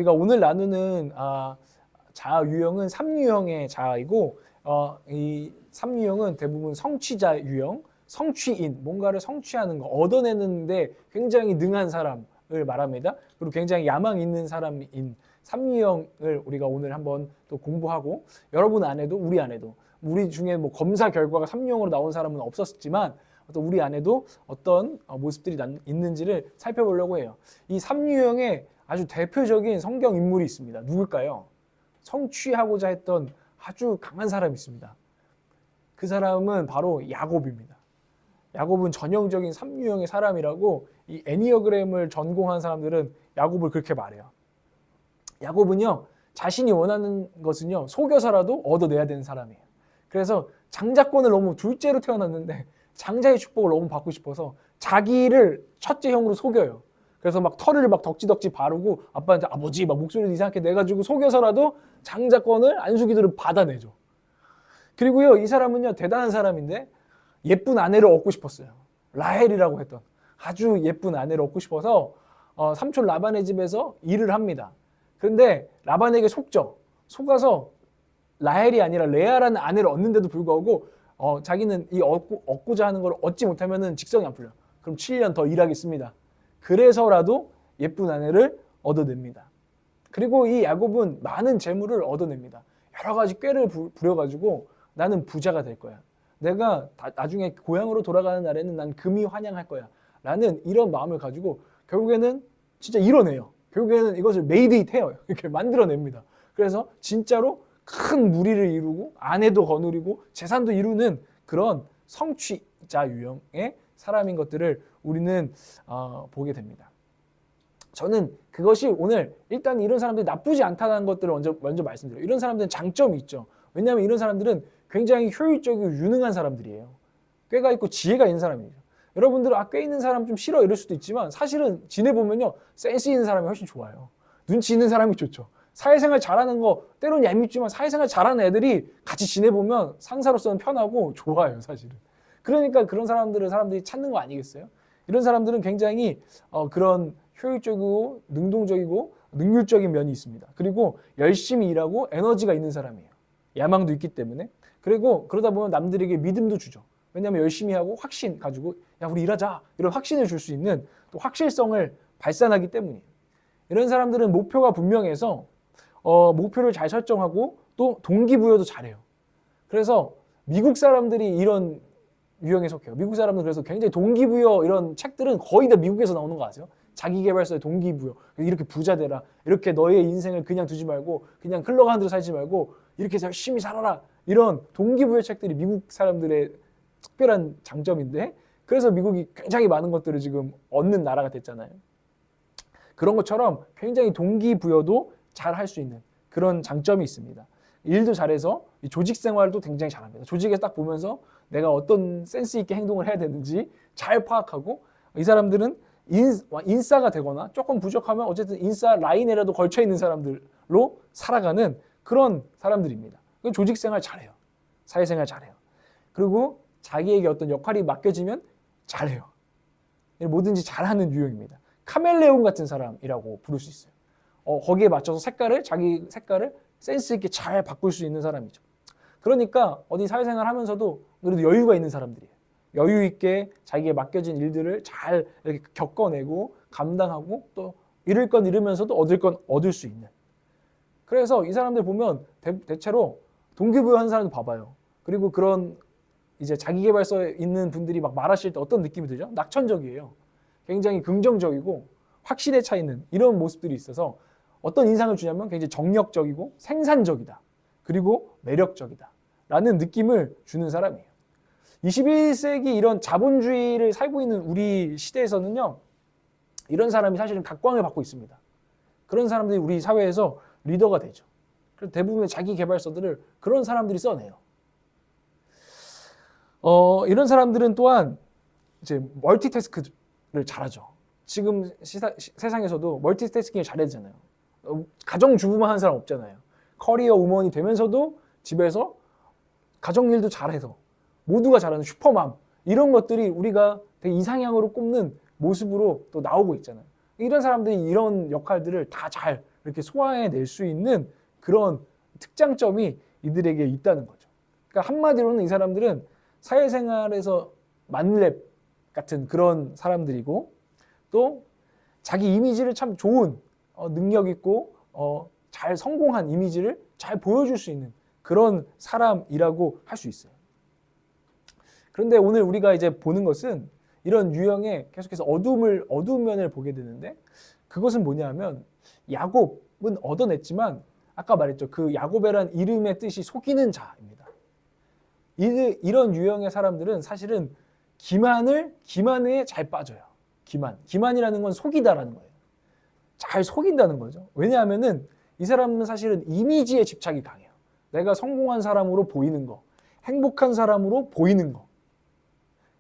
우리가 오늘 나누는 자아 유형은 3유형의 자아이고 이 3유형은 대부분 성취자 유형, 성취인, 뭔가를 성취하는 거, 얻어내는데 굉장히 능한 사람을 말합니다. 그리고 굉장히 야망 있는 사람인 3유형을 우리가 오늘 한번 또 공부하고, 여러분 안에도 우리 안에도, 우리 중에 뭐 검사 결과가 3유형으로 나온 사람은 없었지만 또 우리 안에도 어떤 모습들이 있는지를 살펴보려고 해요. 이 3유형의 아주 대표적인 성경 인물이 있습니다. 누굴까요? 성취하고자 했던 아주 강한 사람이 있습니다. 그 사람은 바로 야곱입니다. 야곱은 전형적인 3유형의 사람이라고 이 애니어그램을 전공한 사람들은 야곱을 그렇게 말해요. 야곱은요, 자신이 원하는 것은요, 속여서라도 얻어내야 되는 사람이에요. 그래서 장자권을 너무 둘째로 태어났는데 장자의 축복을 너무 받고 싶어서 자기를 첫째 형으로 속여요. 그래서 막 털을 막 덕지덕지 바르고 아빠한테 아버지 막 목소리도 이상하게 내가지고 속여서라도 장자권을 안수기들을 받아내죠. 그리고요, 이 사람은요, 대단한 사람인데 예쁜 아내를 얻고 싶었어요. 라헬이라고 했던 아주 예쁜 아내를 얻고 싶어서 삼촌 라반의 집에서 일을 합니다. 그런데 라반에게 속아서 라헬이 아니라 레아라는 아내를 얻는데도 불구하고 자기는 이 얻고자 하는 걸 얻지 못하면 직성이 안 풀려. 그럼 7년 더 일하겠습니다. 그래서라도 예쁜 아내를 얻어냅니다. 그리고 이 야곱은 많은 재물을 얻어냅니다. 여러 가지 꾀를 부려가지고 나는 부자가 될 거야. 내가 나중에 고향으로 돌아가는 날에는 난 금이 환영할 거야. 라는 이런 마음을 가지고 결국에는 진짜 이뤄내요. 결국에는 이것을 메이드 잇 해요. 이렇게 만들어냅니다. 그래서 진짜로 큰 무리를 이루고 아내도 거느리고 재산도 이루는 그런 성취자 유형의 사람인 것들을 우리는 보게 됩니다. 저는 그것이 오늘 일단 이런 사람들이 나쁘지 않다는 것들을 먼저 말씀드려요. 이런 사람들은 장점이 있죠. 왜냐하면 이런 사람들은 굉장히 효율적이고 유능한 사람들이에요. 꾀가 있고 지혜가 있는 사람이에요. 여러분들은 꾀 있는 사람 좀 싫어 이럴 수도 있지만 사실은 지내보면요, 센스 있는 사람이 훨씬 좋아요. 눈치 있는 사람이 좋죠. 사회생활 잘하는 거 때로는 얄밉지만 사회생활 잘하는 애들이 같이 지내보면 상사로서는 편하고 좋아요, 사실은. 그러니까 그런 사람들이 찾는 거 아니겠어요? 이런 사람들은 굉장히 그런 효율적이고 능동적이고 능률적인 면이 있습니다. 그리고 열심히 일하고 에너지가 있는 사람이에요. 야망도 있기 때문에. 그리고 그러다 보면 남들에게 믿음도 주죠. 왜냐하면 열심히 하고 확신 가지고 야 우리 일하자 이런 확신을 줄 수 있는 또 확실성을 발산하기 때문이에요. 이런 사람들은 목표가 분명해서 목표를 잘 설정하고 또 동기부여도 잘해요. 그래서 미국 사람들이 이런 유형에 속해요. 미국 사람들은 그래서 굉장히 동기부여 이런 책들은 거의 다 미국에서 나오는 거 아세요? 자기계발서의 동기부여. 이렇게 부자 되라. 이렇게 너의 인생을 그냥 두지 말고 그냥 흘러가는 대로 살지 말고 이렇게 열심히 살아라. 이런 동기부여 책들이 미국 사람들의 특별한 장점인데 그래서 미국이 굉장히 많은 것들을 지금 얻는 나라가 됐잖아요. 그런 것처럼 굉장히 동기부여도 잘 할 수 있는 그런 장점이 있습니다. 일도 잘해서 조직 생활도 굉장히 잘합니다. 조직에서 딱 보면서 내가 어떤 센스 있게 행동을 해야 되는지 잘 파악하고 이 사람들은 인싸가 되거나 조금 부족하면 어쨌든 인싸 라인에라도 걸쳐 있는 사람들로 살아가는 그런 사람들입니다. 조직 생활 잘해요. 사회생활 잘해요. 그리고 자기에게 어떤 역할이 맡겨지면 잘해요. 뭐든지 잘하는 유형입니다. 카멜레온 같은 사람이라고 부를 수 있어요. 거기에 맞춰서 자기 색깔을 센스 있게 잘 바꿀 수 있는 사람이죠. 그러니까 어디 사회생활 하면서도 그래도 여유가 있는 사람들이에요. 여유 있게 자기에 맡겨진 일들을 잘 이렇게 겪어내고 감당하고 또 잃을 건 잃으면서도 얻을 건 얻을 수 있는. 그래서 이 사람들 보면 대체로 동기부여하는 사람도 봐봐요. 그리고 그런 이제 자기계발서에 있는 분들이 막 말하실 때 어떤 느낌이 들죠? 낙천적이에요. 굉장히 긍정적이고 확신에 차 있는 이런 모습들이 있어서 어떤 인상을 주냐면 굉장히 정력적이고 생산적이다. 그리고 매력적이다. 라는 느낌을 주는 사람이에요. 21세기 이런 자본주의를 살고 있는 우리 시대에서는요. 이런 사람이 사실은 각광을 받고 있습니다. 그런 사람들이 우리 사회에서 리더가 되죠. 그래서 대부분의 자기 개발서들을 그런 사람들이 써내요. 이런 사람들은 또한 이제 멀티태스크를 잘하죠. 지금 세상에서도 멀티태스킹을 잘해야 되잖아요. 가정주부만 하는 사람 없잖아요. 커리어 우먼이 되면서도 집에서 가정일도 잘해서 모두가 잘하는 슈퍼맘 이런 것들이 우리가 되게 이상향으로 꼽는 모습으로 또 나오고 있잖아요. 이런 사람들이 이런 역할들을 다 잘 이렇게 소화해낼 수 있는 그런 특장점이 이들에게 있다는 거죠. 그러니까 한마디로는 이 사람들은 사회생활에서 만렙 같은 그런 사람들이고 또 자기 이미지를 참 좋은 능력 있고 잘 성공한 이미지를 잘 보여줄 수 있는 그런 사람이라고 할 수 있어요. 그런데 오늘 우리가 이제 보는 것은 이런 유형의 계속해서 어두운 면을 보게 되는데 그것은 뭐냐면 야곱은 얻어냈지만 아까 말했죠. 그 야곱이란 이름의 뜻이 속이는 자입니다. 이런 유형의 사람들은 사실은 기만에 잘 빠져요. 기만이라는 건 속이다라는 거예요. 잘 속인다는 거죠. 왜냐하면은 이 사람은 사실은 이미지에 집착이 강해요. 내가 성공한 사람으로 보이는 거, 행복한 사람으로 보이는 거.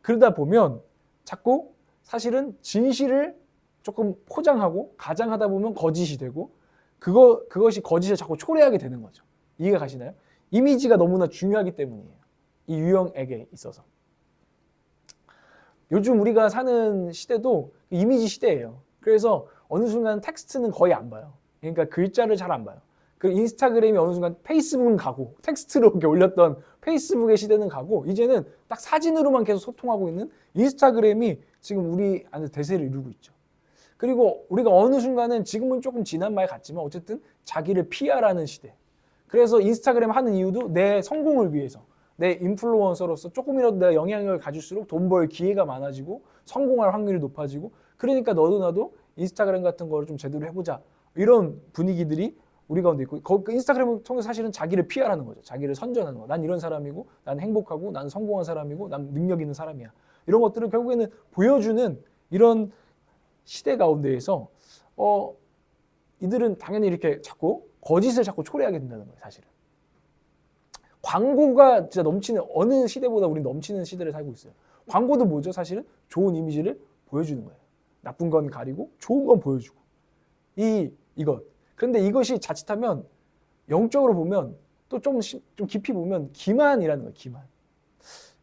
그러다 보면 자꾸 사실은 진실을 조금 포장하고 가장하다 보면 거짓이 되고 그것이 거짓을 자꾸 초래하게 되는 거죠. 이해가 가시나요? 이미지가 너무나 중요하기 때문이에요. 이 유형에게 있어서. 요즘 우리가 사는 시대도 이미지 시대예요. 그래서 어느 순간 텍스트는 거의 안 봐요. 그러니까 글자를 잘 안 봐요. 그 인스타그램이 어느 순간 페이스북은 가고 텍스트로 이렇게 올렸던 페이스북의 시대는 가고 이제는 딱 사진으로만 계속 소통하고 있는 인스타그램이 지금 우리 안에 대세를 이루고 있죠. 그리고 우리가 어느 순간은 지금은 조금 지난 말 같지만 어쨌든 자기를 PR하는 시대. 그래서 인스타그램 하는 이유도 내 성공을 위해서 내 인플루언서로서 조금이라도 내가 영향력을 가질수록 돈 벌 기회가 많아지고 성공할 확률이 높아지고 그러니까 너도 나도 인스타그램 같은 거를 좀 제대로 해보자. 이런 분위기들이 우리 가운데 있고 그 인스타그램을 통해서 사실은 자기를 PR하는 거죠. 자기를 선전하는 거. 난 이런 사람이고 난 행복하고 난 성공한 사람이고 난 능력 있는 사람이야. 이런 것들을 결국에는 보여주는 이런 시대 가운데에서 이들은 당연히 이렇게 자꾸 거짓을 자꾸 초래하게 된다는 거예요. 사실은. 광고가 진짜 넘치는 어느 시대보다 우리 넘치는 시대를 살고 있어요. 광고도 뭐죠? 사실은 좋은 이미지를 보여주는 거예요. 나쁜 건 가리고 좋은 건 보여주고. 이것. 그런데 이것이 자칫하면 영적으로 보면 또 좀 깊이 보면 기만이라는 거예요. 기만.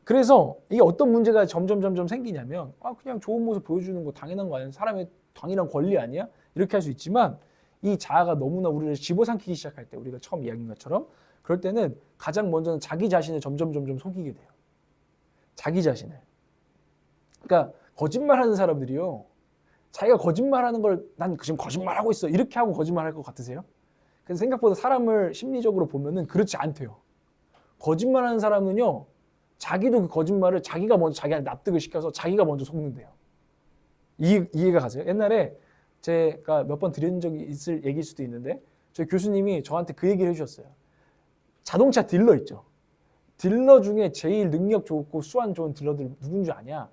그래서 이게 어떤 문제가 점점 생기냐면 그냥 좋은 모습 보여주는 거 당연한 거 아니야? 사람의 당연한 권리 아니야? 이렇게 할 수 있지만 이 자아가 너무나 우리를 집어삼키기 시작할 때 우리가 처음 이야기한 것처럼 그럴 때는 가장 먼저는 자기 자신을 점점 속이게 돼요. 자기 자신을. 그러니까 거짓말하는 사람들이요. 자기가 거짓말하는 걸 난 지금 거짓말하고 있어. 이렇게 하고 거짓말할 것 같으세요? 근데 생각보다 사람을 심리적으로 보면은 그렇지 않대요. 거짓말하는 사람은요. 자기도 그 거짓말을 자기가 먼저 자기한테 납득을 시켜서 자기가 먼저 속는데요. 이해가 가세요? 옛날에 제가 몇 번 드린 적이 있을 얘기일 수도 있는데 저희 교수님이 저한테 그 얘기를 해주셨어요. 자동차 딜러 있죠. 딜러 중에 제일 능력 좋고 수완 좋은 딜러들 누군 줄 아냐?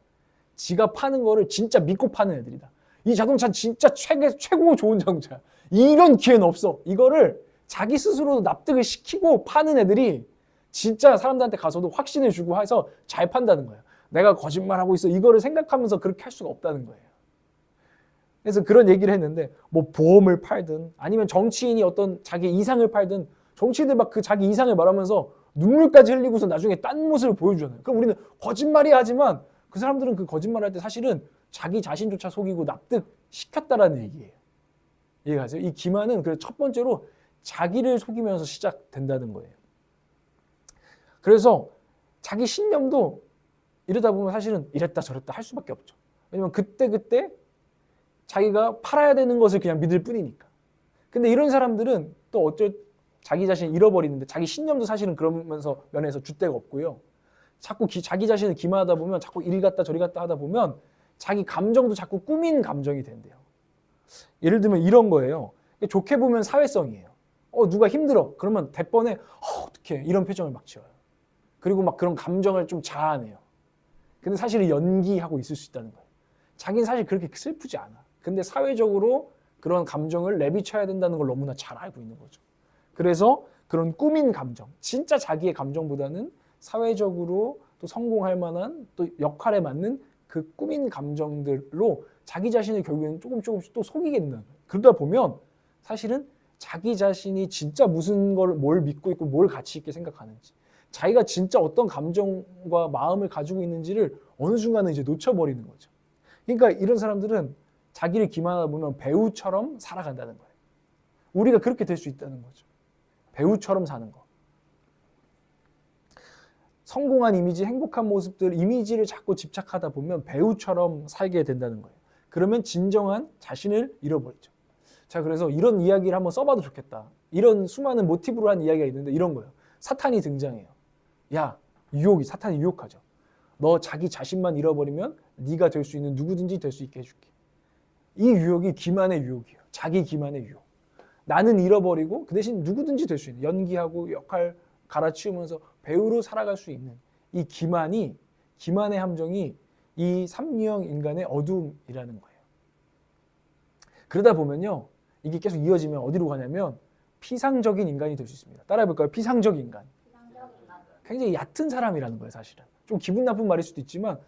지가 파는 거를 진짜 믿고 파는 애들이다. 이 자동차는 진짜 최고 좋은 자동차야. 이런 기회는 없어. 이거를 자기 스스로 납득을 시키고 파는 애들이 진짜 사람들한테 가서도 확신을 주고 해서 잘 판다는 거예요. 내가 거짓말하고 있어. 이거를 생각하면서 그렇게 할 수가 없다는 거예요. 그래서 그런 얘기를 했는데 뭐 보험을 팔든 아니면 정치인이 어떤 자기 이상을 팔든 정치인들 막 그 자기 이상을 말하면서 눈물까지 흘리고서 나중에 딴 모습을 보여주잖아요. 그럼 우리는 거짓말이 하지만 그 사람들은 그 거짓말할 때 사실은 자기 자신조차 속이고 납득시켰다라는 얘기예요. 이해가세요? 이 기만은 그래서 첫 번째로 자기를 속이면서 시작된다는 거예요. 그래서 자기 신념도 이러다 보면 사실은 이랬다 저랬다 할 수밖에 없죠. 왜냐면 그때 자기가 팔아야 되는 것을 그냥 믿을 뿐이니까. 근데 이런 사람들은 또 자기 자신을 잃어버리는데 자기 신념도 사실은 그러면서 면에서 줏대가 없고요. 자꾸 자기 자신을 기만하다 보면 자꾸 이리 갔다 저리 갔다 하다 보면 자기 감정도 자꾸 꾸민 감정이 된대요. 예를 들면 이런 거예요. 좋게 보면 사회성이에요. 누가 힘들어. 그러면 대번에 어떡해 이런 표정을 막 지어요. 그리고 막 그런 감정을 좀 자아내요. 근데 사실은 연기하고 있을 수 있다는 거예요. 자기는 사실 그렇게 슬프지 않아. 근데 사회적으로 그런 감정을 내비쳐야 된다는 걸 너무나 잘 알고 있는 거죠. 그래서 그런 꾸민 감정, 진짜 자기의 감정보다는 사회적으로 또 성공할 만한 또 역할에 맞는 그 꾸민 감정들로 자기 자신을 결국에는 조금씩 또 속이게 된다는 거예요. 그러다 보면 사실은 자기 자신이 진짜 뭘 믿고 있고 뭘 가치 있게 생각하는지 자기가 진짜 어떤 감정과 마음을 가지고 있는지를 어느 순간은 이제 놓쳐버리는 거죠. 그러니까 이런 사람들은 자기를 기만하다 보면 배우처럼 살아간다는 거예요. 우리가 그렇게 될 수 있다는 거죠. 배우처럼 사는 거. 성공한 이미지, 행복한 모습들, 이미지를 자꾸 집착하다 보면 배우처럼 살게 된다는 거예요. 그러면 진정한 자신을 잃어버리죠. 자, 그래서 이런 이야기를 한번 써봐도 좋겠다. 이런 수많은 모티브로 한 이야기가 있는데 이런 거예요. 사탄이 등장해요. 야, 사탄이 유혹하죠. 너 자기 자신만 잃어버리면 네가 될 수 있는 누구든지 될 수 있게 해줄게. 이 유혹이 기만의 유혹이에요. 자기 기만의 유혹. 나는 잃어버리고 그 대신 누구든지 될 수 있는, 연기하고 역할 갈아치우면서 배우로 살아갈 수 있는 이 기만의 함정이 이 삼류형 인간의 어두움이라는 거예요. 그러다 보면요, 이게 계속 이어지면 어디로 가냐면 피상적인 인간이 될 수 있습니다. 따라해볼까요? 피상적 인간. 굉장히 얕은 사람이라는 거예요, 사실은. 좀 기분 나쁜 말일 수도 있지만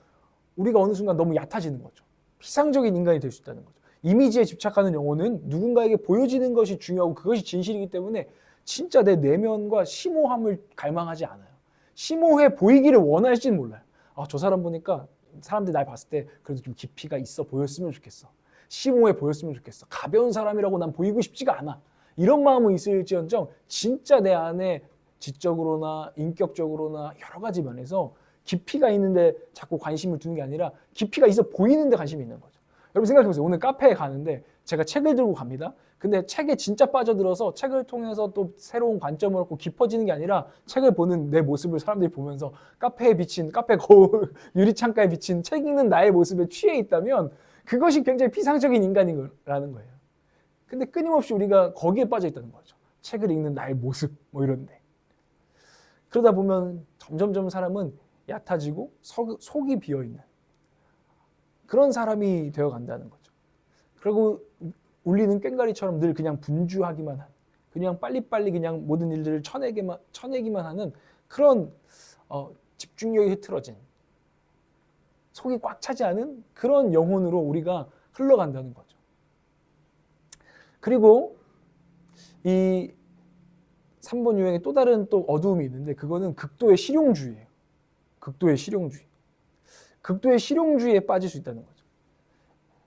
우리가 어느 순간 너무 얕아지는 거죠. 피상적인 인간이 될 수 있다는 거죠. 이미지에 집착하는 영혼은 누군가에게 보여지는 것이 중요하고 그것이 진실이기 때문에 진짜 내 내면과 심오함을 갈망하지 않아요. 심오해 보이기를 원할지는 몰라요. 저 사람 보니까 사람들이 날 봤을 때 그래도 좀 깊이가 있어 보였으면 좋겠어. 심오해 보였으면 좋겠어. 가벼운 사람이라고 난 보이고 싶지가 않아. 이런 마음은 있을지언정 진짜 내 안에 지적으로나 인격적으로나 여러 가지 면에서 깊이가 있는데 자꾸 관심을 두는 게 아니라 깊이가 있어 보이는데 관심이 있는 거죠. 여러분 생각해보세요. 오늘 카페에 가는데 제가 책을 들고 갑니다. 근데 책에 진짜 빠져들어서 책을 통해서 또 새로운 관점을 얻고 깊어지는 게 아니라 책을 보는 내 모습을 사람들이 보면서 카페에 비친, 카페 거울, 유리창가에 비친 책 읽는 나의 모습에 취해 있다면 그것이 굉장히 피상적인 인간이라는 거예요. 근데 끊임없이 우리가 거기에 빠져 있다는 거죠. 책을 읽는 나의 모습 뭐 이런데. 그러다 보면 점점점 사람은 얕아지고 속이 비어있는 그런 사람이 되어간다는 거죠. 그리고 울리는 꽹과리처럼 늘 그냥 분주하기만 한, 그냥 빨리빨리 그냥 모든 일들을 쳐내기만 하는 그런 집중력이 흐트러진, 속이 꽉 차지 않은 그런 영혼으로 우리가 흘러간다는 거죠. 그리고 이 3번 유형의 또 다른 또 어두움이 있는데 그거는 극도의 실용주의예요. 극도의 실용주의. 극도의 실용주의에 빠질 수 있다는 거죠.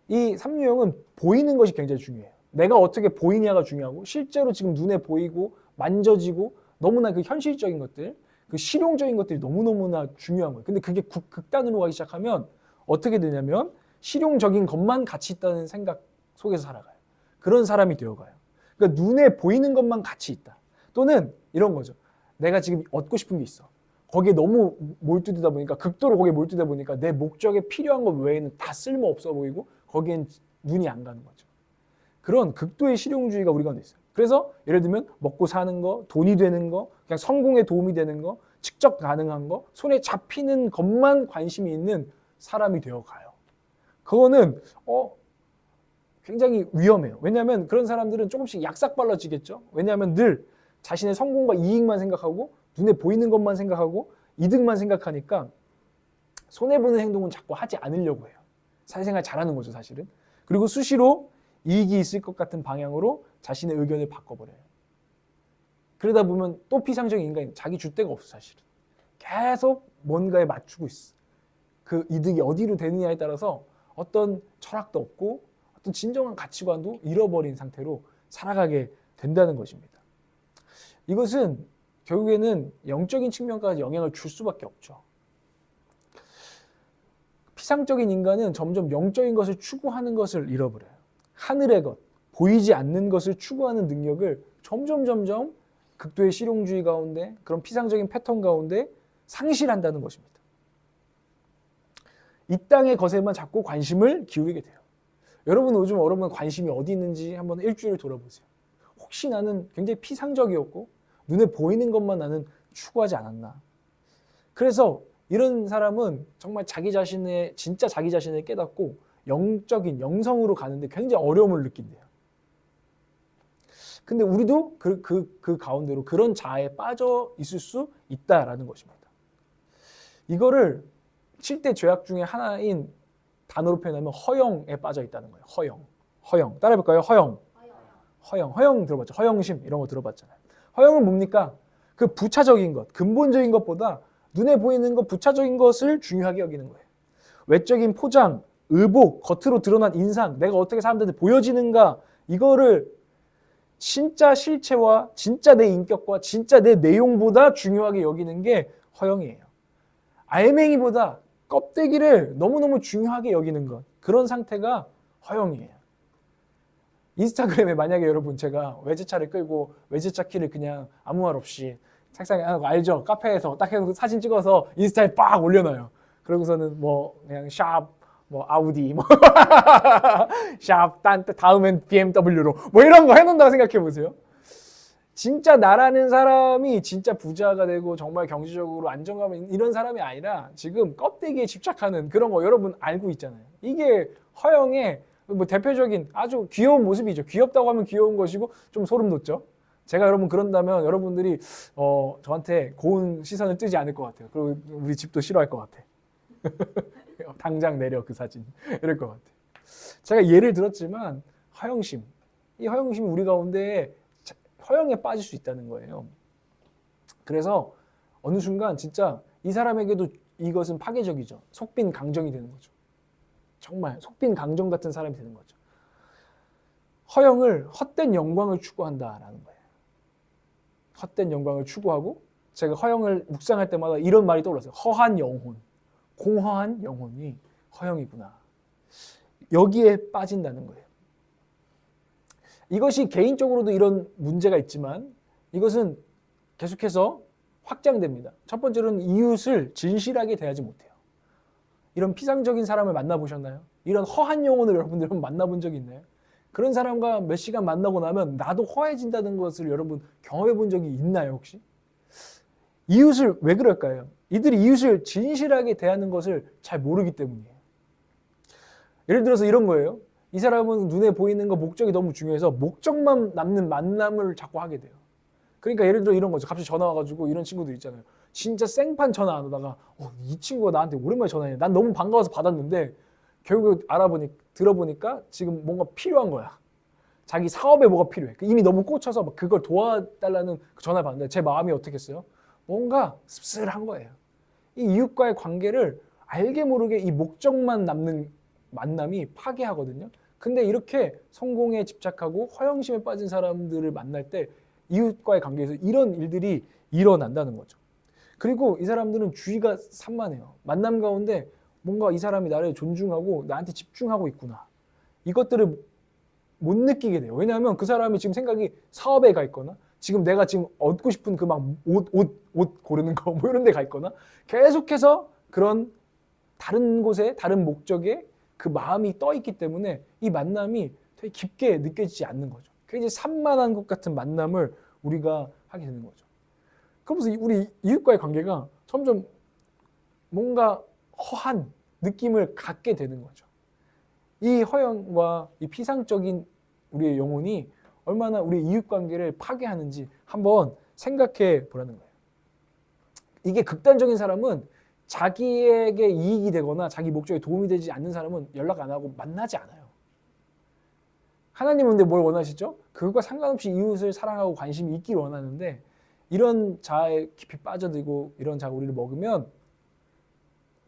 이 3유형은 보이는 것이 굉장히 중요해요. 내가 어떻게 보이냐가 중요하고 실제로 지금 눈에 보이고 만져지고 너무나 그 현실적인 것들, 그 실용적인 것들이 너무너무나 중요한 거예요. 근데 그게 극단으로 가기 시작하면 어떻게 되냐면 실용적인 것만 가치 있다는 생각 속에서 살아가요. 그런 사람이 되어가요. 그러니까 눈에 보이는 것만 가치 있다. 또는 이런 거죠. 내가 지금 얻고 싶은 게 있어. 거기에 너무 몰두되다 보니까 극도로 거기에 몰두되다 보니까 내 목적에 필요한 것 외에는 다 쓸모없어 보이고 거기엔 눈이 안 가는 거죠. 그런 극도의 실용주의가 우리 가운데 있어요. 그래서 예를 들면 먹고 사는 거, 돈이 되는 거, 그냥 성공에 도움이 되는 거, 측적 가능한 거, 손에 잡히는 것만 관심이 있는 사람이 되어가요. 그거는 굉장히 위험해요. 왜냐하면 그런 사람들은 조금씩 약삭발라지겠죠. 왜냐하면 늘 자신의 성공과 이익만 생각하고 눈에 보이는 것만 생각하고 이득만 생각하니까 손해보는 행동은 자꾸 하지 않으려고 해요. 사회생활 잘하는 거죠, 사실은. 그리고 수시로 이익이 있을 것 같은 방향으로 자신의 의견을 바꿔버려요. 그러다 보면 또 피상적인 인간이 자기 줏대가 없어, 사실은. 계속 뭔가에 맞추고 있어. 그 이득이 어디로 되느냐에 따라서 어떤 철학도 없고 어떤 진정한 가치관도 잃어버린 상태로 살아가게 된다는 것입니다. 이것은 결국에는 영적인 측면까지 영향을 줄 수밖에 없죠. 피상적인 인간은 점점 영적인 것을 추구하는 것을 잃어버려요. 하늘의 것, 보이지 않는 것을 추구하는 능력을 점점 극도의 실용주의 가운데 그런 피상적인 패턴 가운데 상실한다는 것입니다. 이 땅의 것에만 자꾸 관심을 기울이게 돼요. 여러분 요즘 여러분 관심이 어디 있는지 한번 일주일 돌아보세요. 혹시 나는 굉장히 피상적이었고 눈에 보이는 것만 나는 추구하지 않았나. 그래서 이런 사람은 정말 진짜 자기 자신을 깨닫고 영적인 영성으로 가는데 굉장히 어려움을 느낀대요. 근데 우리도 그 가운데로 그런 자아에 빠져 있을 수 있다라는 것입니다. 이거를 7대 죄악 중에 하나인 단어로 표현하면 허영에 빠져 있다는 거예요. 허영. 따라해볼까요? 허영 들어봤죠? 허영심 이런 거 들어봤잖아요. 허영은 뭡니까? 그 부차적인 것, 근본적인 것보다 눈에 보이는 것, 부차적인 것을 중요하게 여기는 거예요. 외적인 포장, 의복, 겉으로 드러난 인상, 내가 어떻게 사람들한테 보여지는가 이거를 진짜 실체와 진짜 내 인격과 진짜 내 내용보다 중요하게 여기는 게 허영이에요. 알맹이보다 껍데기를 너무너무 중요하게 여기는 것. 그런 상태가 허영이에요. 인스타그램에 만약에 여러분 제가 외제차를 끌고 외제차 키를 그냥 아무 말 없이 책상에 알죠? 카페에서 딱 해서 사진 찍어서 인스타에 빡 올려놔요. 그러고서는 뭐 그냥 샵, 뭐 아우디, 뭐 샵, 다음엔 BMW로 뭐 이런 거 해놓는다고 생각해 보세요. 진짜 나라는 사람이 진짜 부자가 되고 정말 경제적으로 안정감 있는 이런 사람이 아니라 지금 껍데기에 집착하는 그런 거 여러분 알고 있잖아요. 이게 허영의 뭐 대표적인 아주 귀여운 모습이죠. 귀엽다고 하면 귀여운 것이고 좀 소름 돋죠. 제가 여러분 그런다면 여러분들이 저한테 고운 시선을 뜨지 않을 것 같아요. 그리고 우리 집도 싫어할 것 같아. 당장 내려 그 사진 이럴 것 같아요. 제가 예를 들었지만 허영심, 이 허영심이 우리 가운데 허영에 빠질 수 있다는 거예요. 그래서 어느 순간 진짜 이 사람에게도 이것은 파괴적이죠. 속빈 강정이 되는 거죠. 정말 속빈 강정 같은 사람이 되는 거죠. 허영을 헛된 영광을 추구한다라는 거예요. 헛된 영광을 추구하고 제가 허영을 묵상할 때마다 이런 말이 떠올랐어요. 허한 영혼, 공허한 영혼이 허영이구나. 여기에 빠진다는 거예요. 이것이 개인적으로도 이런 문제가 있지만 이것은 계속해서 확장됩니다. 첫 번째로는 이웃을 진실하게 대하지 못해요. 이런 피상적인 사람을 만나보셨나요? 이런 허한 영혼을 여러분들은 만나본 적이 있나요? 그런 사람과 몇 시간 만나고 나면 나도 허해진다는 것을 여러분 경험해 본 적이 있나요 혹시? 이웃을 왜 그럴까요? 이들이 이웃을 진실하게 대하는 것을 잘 모르기 때문이에요. 예를 들어서 이런 거예요. 이 사람은 눈에 보이는 거 목적이 너무 중요해서 목적만 남는 만남을 자꾸 하게 돼요. 그러니까 예를 들어 이런 거죠. 갑자기 전화 와가지고 이런 친구들 있잖아요. 진짜 생판 전화 안 오다가 이 친구가 나한테 오랜만에 전화해. 난 너무 반가워서 받았는데 결국 들어보니까 지금 뭔가 필요한 거야. 자기 사업에 뭐가 필요해. 이미 너무 꽂혀서 막 그걸 도와달라는 전화를 받는데 제 마음이 어떻겠어요? 뭔가 씁쓸한 거예요. 이 이웃과의 관계를 알게 모르게 이 목적만 남는 만남이 파괴하거든요. 근데 이렇게 성공에 집착하고 허영심에 빠진 사람들을 만날 때 이웃과의 관계에서 이런 일들이 일어난다는 거죠. 그리고 이 사람들은 주의가 산만해요. 만남 가운데 뭔가 이 사람이 나를 존중하고 나한테 집중하고 있구나. 이것들을 못 느끼게 돼요. 왜냐하면 그 사람이 지금 생각이 사업에 가 있거나 지금 내가 지금 얻고 싶은 그 막 옷 고르는 거 뭐 이런 데 가 있거나 계속해서 그런 다른 곳에 다른 목적에 그 마음이 떠 있기 때문에 이 만남이 되게 깊게 느껴지지 않는 거죠. 굉장히 산만한 것 같은 만남을 우리가 하게 되는 거죠. 그러면서 우리 이웃과의 관계가 점점 뭔가 허한 느낌을 갖게 되는 거죠. 이 허영과 이 피상적인 우리의 영혼이 얼마나 우리 이웃관계를 파괴하는지 한번 생각해 보라는 거예요. 이게 극단적인 사람은 자기에게 이익이 되거나 자기 목적에 도움이 되지 않는 사람은 연락 안 하고 만나지 않아요. 하나님은 근데 뭘 원하시죠? 그것과 상관없이 이웃을 사랑하고 관심이 있기를 원하는데 이런 자아에 깊이 빠져들고 이런 자가 우리를 먹으면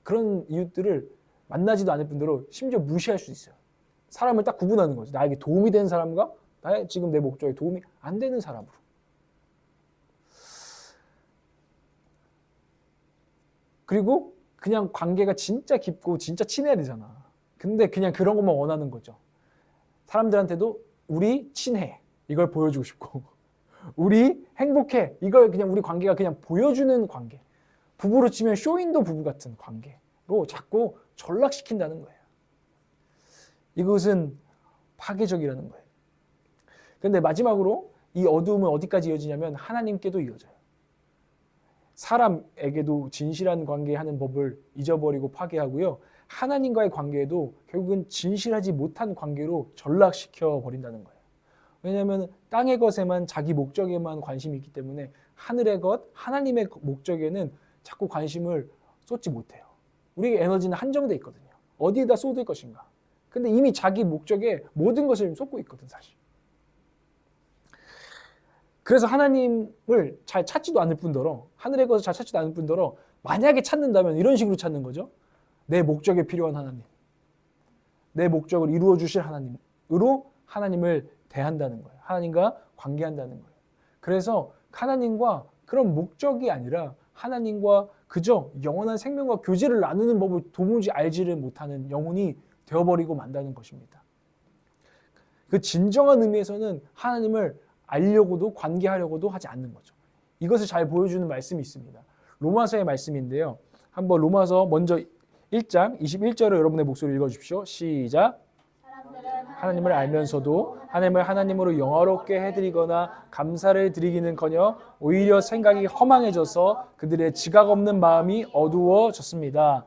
그런 이웃들을 만나지도 않을 뿐더러 심지어 무시할 수 있어요. 사람을 딱 구분하는 거죠. 나에게 도움이 되는 사람과 나의 지금 내 목적에 도움이 안 되는 사람으로. 그리고 그냥 관계가 진짜 깊고 진짜 친해야 되잖아. 근데 그냥 그런 것만 원하는 거죠. 사람들한테도 우리 친해. 이걸 보여주고 싶고 우리 행복해. 이걸 그냥 우리 관계가 그냥 보여주는 관계. 부부로 치면 쇼윈도 부부 같은 관계로 자꾸 전락시킨다는 거예요. 이것은 파괴적이라는 거예요. 그런데 마지막으로 이 어두움은 어디까지 이어지냐면 하나님께도 이어져요. 사람에게도 진실한 관계하는 법을 잊어버리고 파괴하고요. 하나님과의 관계에도 결국은 진실하지 못한 관계로 전락시켜 버린다는 거예요. 왜냐하면 땅의 것에만 자기 목적에만 관심이 있기 때문에 하늘의 것, 하나님의 목적에는 자꾸 관심을 쏟지 못해요. 우리의 에너지는 한정돼 있거든요. 어디에다 쏟을 것인가. 근데 이미 자기 목적에 모든 것을 쏟고 있거든 사실. 그래서 하나님을 잘 찾지도 않을 뿐더러 하늘의 것을 잘 찾지도 않을 뿐더러 만약에 찾는다면 이런 식으로 찾는 거죠. 내 목적에 필요한 하나님. 내 목적을 이루어 주실 하나님으로 하나님을 대한다는 거예요. 하나님과 관계한다는 거예요. 그래서 하나님과 그런 목적이 아니라 하나님과 그저 영원한 생명과 교제를 나누는 법을 도무지 알지를 못하는 영혼이 되어버리고 만다는 것입니다. 그 진정한 의미에서는 하나님을 알려고도 관계하려고도 하지 않는 거죠. 이것을 잘 보여주는 말씀이 있습니다. 로마서의 말씀인데요. 한번 로마서 먼저 1장 21절을 여러분의 목소리로 읽어주십시오. 시작. 하나님을 알면서도 하나님을 하나님으로 영화롭게 해드리거나 감사를 드리기는커녕 오히려 생각이 허망해져서 그들의 지각 없는 마음이 어두워졌습니다.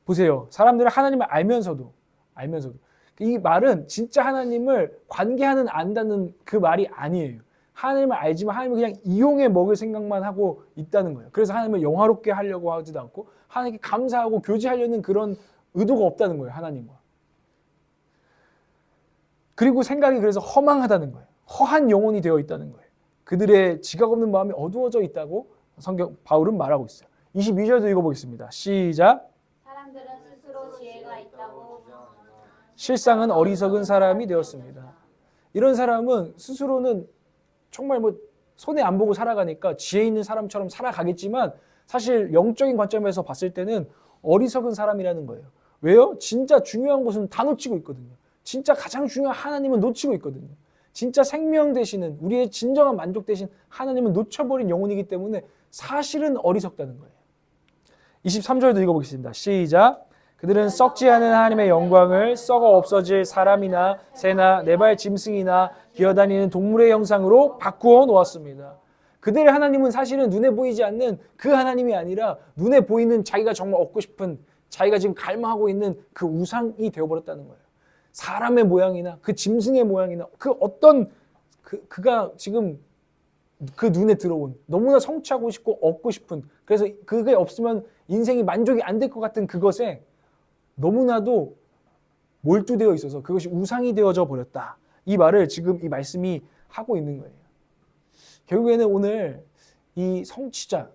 보세요. 사람들은 하나님을 알면서도 이 말은 진짜 하나님을 관계하는 안다는 그 말이 아니에요. 하나님을 알지만 하나님을 그냥 이용해 먹을 생각만 하고 있다는 거예요. 그래서 하나님을 영화롭게 하려고 하지도 않고 하나님께 감사하고 교제하려는 그런 의도가 없다는 거예요. 하나님과. 그리고 생각이 그래서 허망하다는 거예요. 허한 영혼이 되어 있다는 거예요. 그들의 지각 없는 마음이 어두워져 있다고 성경 바울은 말하고 있어요. 22절도 읽어보겠습니다. 시작. 사람들은 스스로 지혜가 있다고 실상은 어리석은 사람이 되었습니다. 이런 사람은 스스로는 정말 손에 안 보고 살아가니까 지혜 있는 사람처럼 살아가겠지만 사실 영적인 관점에서 봤을 때는 어리석은 사람이라는 거예요. 왜요? 진짜 중요한 것은 다 놓치고 있거든요. 진짜 가장 중요한 하나님은 놓치고 있거든요. 진짜 생명 되시는 우리의 진정한 만족 되신 하나님은 놓쳐버린 영혼이기 때문에 사실은 어리석다는 거예요. 23절도 읽어보겠습니다. 시작. 그들은 썩지 않은 하나님의 영광을 썩어 없어질 사람이나 새나 네발 짐승이나 기어다니는 동물의 형상으로 바꾸어 놓았습니다. 그들의 하나님은 사실은 눈에 보이지 않는 그 하나님이 아니라 눈에 보이는 자기가 정말 얻고 싶은 자기가 지금 갈망하고 있는 그 우상이 되어버렸다는 거예요. 사람의 모양이나 그 짐승의 모양이나 그 어떤 그가 지금 그 눈에 들어온 너무나 성취하고 싶고 얻고 싶은 그래서 그게 없으면 인생이 만족이 안 될 것 같은 그것에 너무나도 몰두되어 있어서 그것이 우상이 되어져 버렸다. 이 말을 지금 이 말씀이 하고 있는 거예요. 결국에는 오늘 이 성취자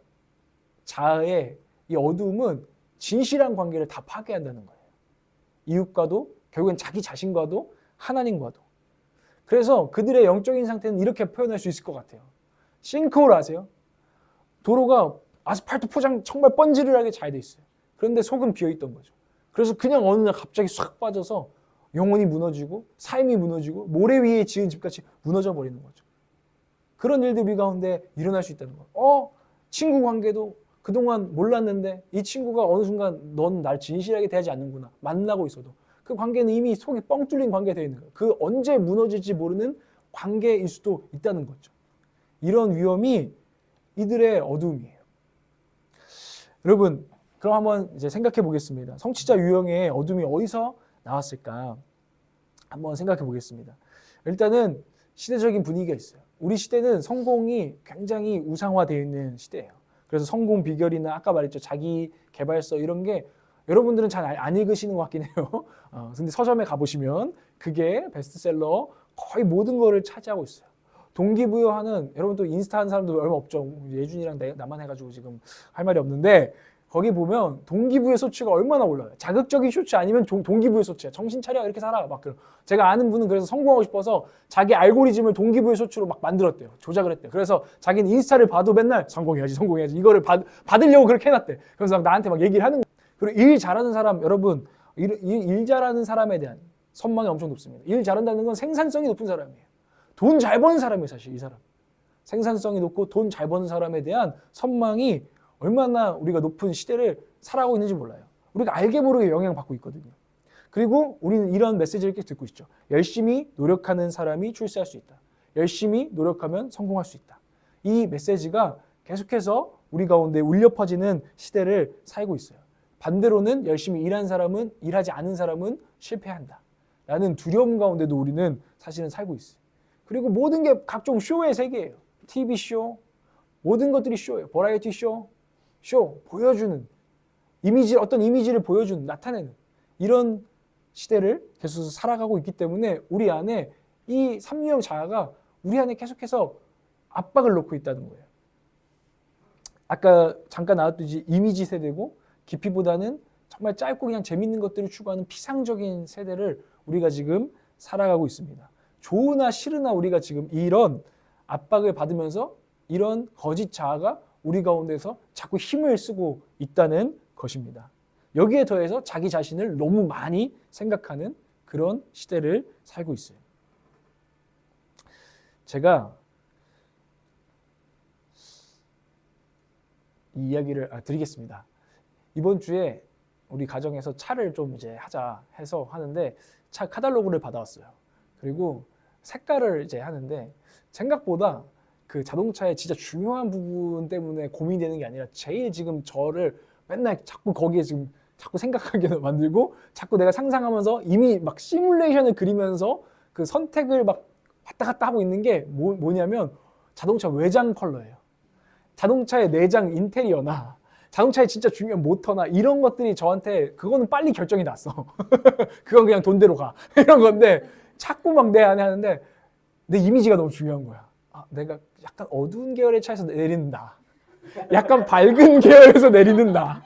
자아의 이 어두움은 진실한 관계를 다 파괴한다는 거예요. 이웃과도 결국엔 자기 자신과도 하나님과도. 그래서 그들의 영적인 상태는 이렇게 표현할 수 있을 것 같아요. 싱크홀 아세요? 도로가 아스팔트 포장 정말 번지르르하게 잘 돼 있어요. 그런데 속은 비어있던 거죠. 그래서 그냥 어느 날 갑자기 싹 빠져서 영혼이 무너지고 삶이 무너지고 모래 위에 지은 집같이 무너져 버리는 거죠. 그런 일들이 우리 가운데 일어날 수 있다는 거예요. 친구 관계도 그동안 몰랐는데 이 친구가 어느 순간 넌 날 진실하게 대하지 않는구나. 만나고 있어도. 그 관계는 이미 속이 뻥 뚫린 관계가 되어 있는 거예요. 그 언제 무너질지 모르는 관계일 수도 있다는 거죠. 이런 위험이 이들의 어두움이에요. 여러분, 그럼 한번 이제 생각해 보겠습니다. 성취자 유형의 어둠이 어디서 나왔을까? 한번 생각해 보겠습니다. 일단은 시대적인 분위기가 있어요. 우리 시대는 성공이 굉장히 우상화되어 있는 시대예요. 그래서 성공 비결이나 아까 말했죠. 자기 개발서 이런 게 여러분들은 잘 안 읽으시는 것 같긴 해요. 근데 서점에 가보시면 그게 베스트셀러 거의 모든 거를 차지하고 있어요. 동기부여하는 여러분 또 인스타 하는 사람도 얼마 없죠. 예준이랑 나만 해가지고 지금 할 말이 없는데 거기 보면 동기부여 소치가 얼마나 올라요. 자극적인 쇼츠 아니면 동기부여 소치야. 정신 차려 이렇게 살아. 막 그런. 제가 아는 분은 그래서 성공하고 싶어서 자기 알고리즘을 동기부여 소치로 막 만들었대요. 조작을 했대요. 그래서 자기는 인스타를 봐도 맨날 성공해야지 이거를 받으려고 그렇게 해놨대. 그래서 나한테 막 얘기를 하는 거예요. 그리고 일 잘하는 사람 여러분 일 잘하는 사람에 대한 선망이 엄청 높습니다. 일 잘한다는 건 생산성이 높은 사람이에요. 돈 잘 버는 사람이에요. 사실 이 사람. 생산성이 높고 돈 잘 버는 사람에 대한 선망이 얼마나 우리가 높은 시대를 살아가고 있는지 몰라요. 우리가 알게 모르게 영향받고 있거든요. 그리고 우리는 이런 메시지를 이렇게 듣고 있죠. 열심히 노력하는 사람이 출세할 수 있다. 열심히 노력하면 성공할 수 있다. 이 메시지가 계속해서 우리 가운데 울려 퍼지는 시대를 살고 있어요. 반대로는 열심히 일한 사람은 일하지 않은 사람은 실패한다. 라는 두려움 가운데도 우리는 사실은 살고 있어요. 그리고 모든 게 각종 쇼의 세계예요. TV쇼, 모든 것들이 쇼예요. 버라이어티 쇼, 보여주는 어떤 이미지를 보여주는, 나타내는 이런 시대를 계속 살아가고 있기 때문에 우리 안에 이 삼류형 자아가 우리 안에 계속해서 압박을 놓고 있다는 거예요. 아까 잠깐 나왔듯이 이미지 세대고 깊이보다는 정말 짧고 그냥 재밌는 것들을 추구하는 피상적인 세대를 우리가 지금 살아가고 있습니다. 좋으나 싫으나 우리가 지금 이런 압박을 받으면서 이런 거짓 자아가 우리 가운데서 자꾸 힘을 쓰고 있다는 것입니다. 여기에 더해서 자기 자신을 너무 많이 생각하는 그런 시대를 살고 있어요. 제가 이 이야기를 드리겠습니다. 이번 주에 우리 가정에서 차를 좀 이제 하자 해서 하는데 차 카탈로그를 받아왔어요. 그리고 색깔을 이제 하는데 생각보다 그 자동차의 진짜 중요한 부분 때문에 고민되는 게 아니라 제일 지금 저를 맨날 자꾸 거기에 지금 자꾸 생각하게 만들고 자꾸 내가 상상하면서 이미 막 시뮬레이션을 그리면서 그 선택을 막 왔다 갔다 하고 있는 게 뭐냐면 자동차 외장 컬러예요. 자동차의 내장 인테리어나 자동차의 진짜 중요한 모터나 이런 것들이 저한테 그거는 빨리 결정이 났어. 그건 그냥 돈대로 가. 이런 건데 자꾸 막 내 안에 하는데 내 이미지가 너무 중요한 거야. 내가 약간 어두운 계열의 차에서 내린다. 약간 밝은 계열에서 내리는 나.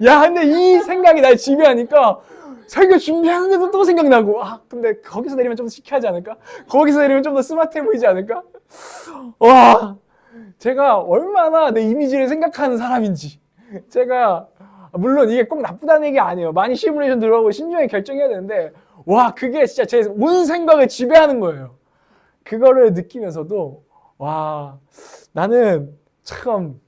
야, 근데 이 생각이 날 지배하니까 자기가 준비하는데도 또 생각나고 근데 거기서 내리면 좀 더 시크하지 않을까? 거기서 내리면 좀 더 스마트해 보이지 않을까? 와, 제가 얼마나 내 이미지를 생각하는 사람인지 제가 물론 이게 꼭 나쁘다는 얘기 아니에요. 많이 시뮬레이션 들어가고 신중하게 결정해야 되는데 와, 그게 진짜 제 온 생각을 지배하는 거예요. 그거를 느끼면서도 와, 나는 참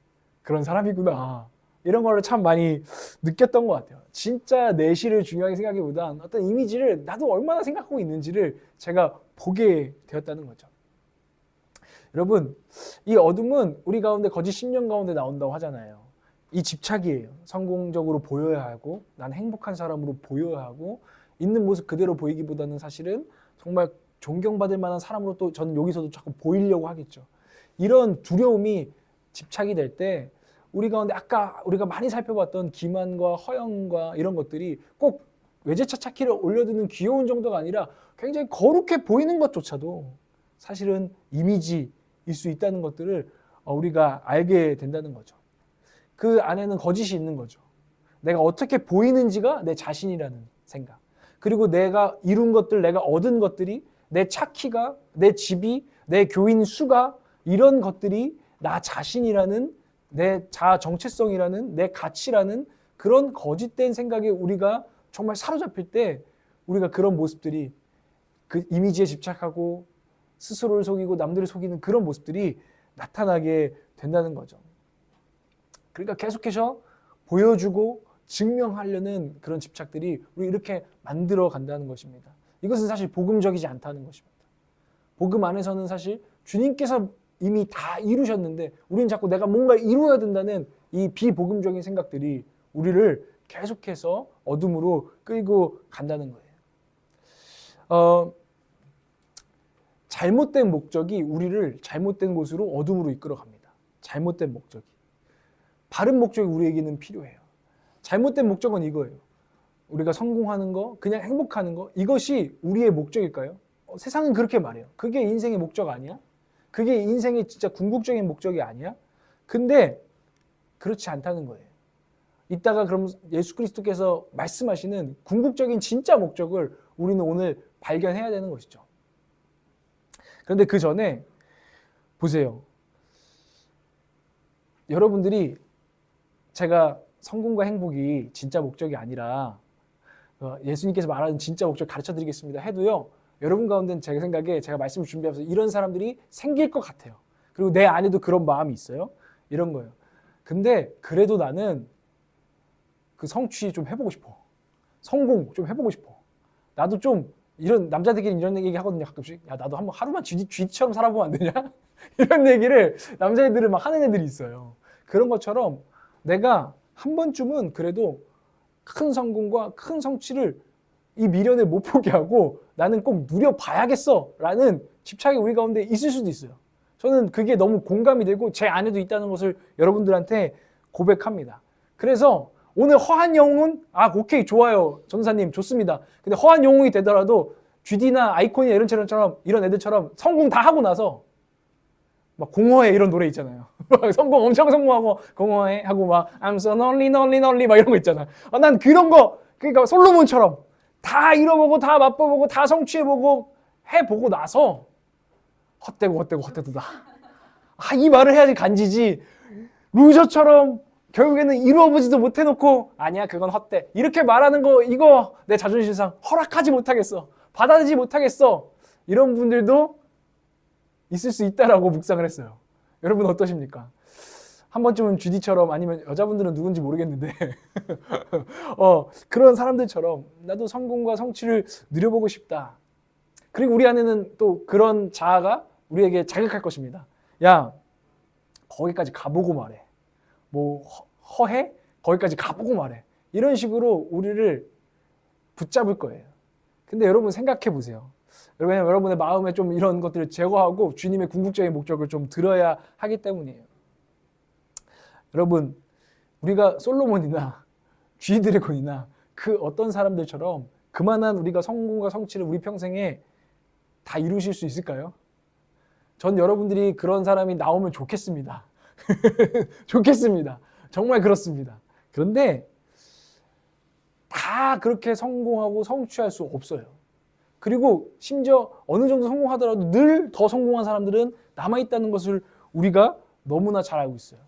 그런 사람이구나. 이런 거를 참 많이 느꼈던 것 같아요. 진짜 내실을 중요하게 생각하기보단 어떤 이미지를 나도 얼마나 생각하고 있는지를 제가 보게 되었다는 거죠. 여러분, 이 어둠은 우리 가운데 거짓 심령 가운데 나온다고 하잖아요. 이 집착이에요. 성공적으로 보여야 하고 난 행복한 사람으로 보여야 하고 있는 모습 그대로 보이기보다는 사실은 정말 존경받을 만한 사람으로 또 저는 여기서도 자꾸 보이려고 하겠죠. 이런 두려움이 집착이 될 때 우리 가운데 아까 우리가 많이 살펴봤던 기만과 허영과 이런 것들이 꼭 외제차 차키를 올려두는 귀여운 정도가 아니라 굉장히 거룩해 보이는 것조차도 사실은 이미지일 수 있다는 것들을 우리가 알게 된다는 거죠. 그 안에는 거짓이 있는 거죠. 내가 어떻게 보이는지가 내 자신이라는 생각. 그리고 내가 이룬 것들, 내가 얻은 것들이 내 차 키가, 내 집이, 내 교인 수가 이런 것들이 나 자신이라는 내 자아 정체성이라는 내 가치라는 그런 거짓된 생각에 우리가 정말 사로잡힐 때 우리가 그런 모습들이 그 이미지에 집착하고 스스로를 속이고 남들을 속이는 그런 모습들이 나타나게 된다는 거죠. 그러니까 계속해서 보여주고 증명하려는 그런 집착들이 우리 이렇게 만들어 간다는 것입니다. 이것은 사실 복음적이지 않다는 것입니다. 복음 안에서는 사실 주님께서 이미 다 이루셨는데 우리는 자꾸 내가 뭔가 이루어야 된다는 이 비복음적인 생각들이 우리를 계속해서 어둠으로 끌고 간다는 거예요. 잘못된 목적이 우리를 잘못된 곳으로 어둠으로 이끌어 갑니다. 잘못된 목적이. 바른 목적이 우리에게는 필요해요. 잘못된 목적은 이거예요. 우리가 성공하는 거, 그냥 행복하는 거, 이것이 우리의 목적일까요? 세상은 그렇게 말해요. 그게 인생의 목적 아니야? 그게 인생의 진짜 궁극적인 목적이 아니야? 근데 그렇지 않다는 거예요. 이따가 그럼 예수 그리스도께서 말씀하시는 궁극적인 진짜 목적을 우리는 오늘 발견해야 되는 것이죠. 그런데 그 전에 보세요. 여러분들이 제가 성공과 행복이 진짜 목적이 아니라 예수님께서 말하는 진짜 목적 가르쳐 드리겠습니다 해도요. 여러분 가운데는 제 생각에 제가 말씀을 준비하면서 이런 사람들이 생길 것 같아요. 그리고 내 안에도 그런 마음이 있어요. 이런 거예요. 근데 그래도 나는 그 성취 좀 해보고 싶어. 성공 좀 해보고 싶어. 나도 좀 이런 남자들끼리 이런 얘기 하거든요. 가끔씩. 야, 나도 한번 하루만 쥐처럼 살아보면 안 되냐? 이런 얘기를 남자애들을 막 하는 애들이 있어요. 그런 것처럼 내가 한 번쯤은 그래도 큰 성공과 큰 성취를 이 미련을 못 포기하고 나는 꼭 누려봐야겠어 라는 집착이 우리 가운데 있을 수도 있어요. 저는 그게 너무 공감이 되고 제 안에도 있다는 것을 여러분들한테 고백합니다. 그래서 오늘 허한 영웅은 오케이 좋아요 전사님 좋습니다. 근데 허한 영웅이 되더라도 GD나 아이콘이나 이런 애들처럼 성공 다 하고 나서 막 공허해 이런 노래 있잖아요. 성공 엄청 성공하고 공허해 하고 막 I'm so lonely lonely lonely 막 이런 거 있잖아. 난 그런 거 그러니까 솔로몬처럼 다 잃어보고 다 맛보고 다 성취해보고 해보고 나서 헛되도다. 이 말을 해야지 간지지. 루저처럼 결국에는 이루어보지도 못해놓고 아니야 그건 헛돼 이렇게 말하는 거 이거 내 자존심상 허락하지 못하겠어. 받아들이지 못하겠어. 이런 분들도 있을 수 있다라고 묵상을 했어요. 여러분 어떠십니까? 한 번쯤은 GD처럼 아니면 여자분들은 누군지 모르겠는데 그런 사람들처럼 나도 성공과 성취를 누려보고 싶다. 그리고 우리 안에는 또 그런 자아가 우리에게 자극할 것입니다. 야 거기까지 가보고 말해. 뭐 허해? 거기까지 가보고 말해. 이런 식으로 우리를 붙잡을 거예요. 근데 여러분 생각해 보세요. 왜냐하면 여러분의 마음에 좀 이런 것들을 제거하고 주님의 궁극적인 목적을 좀 들어야 하기 때문이에요. 여러분 우리가 솔로몬이나 G드래곤이나 그 어떤 사람들처럼 그만한 우리가 성공과 성취를 우리 평생에 다 이루실 수 있을까요? 전 여러분들이 그런 사람이 나오면 좋겠습니다. 좋겠습니다. 정말 그렇습니다. 그런데 다 그렇게 성공하고 성취할 수 없어요. 그리고 심지어 어느 정도 성공하더라도 늘 더 성공한 사람들은 남아있다는 것을 우리가 너무나 잘 알고 있어요.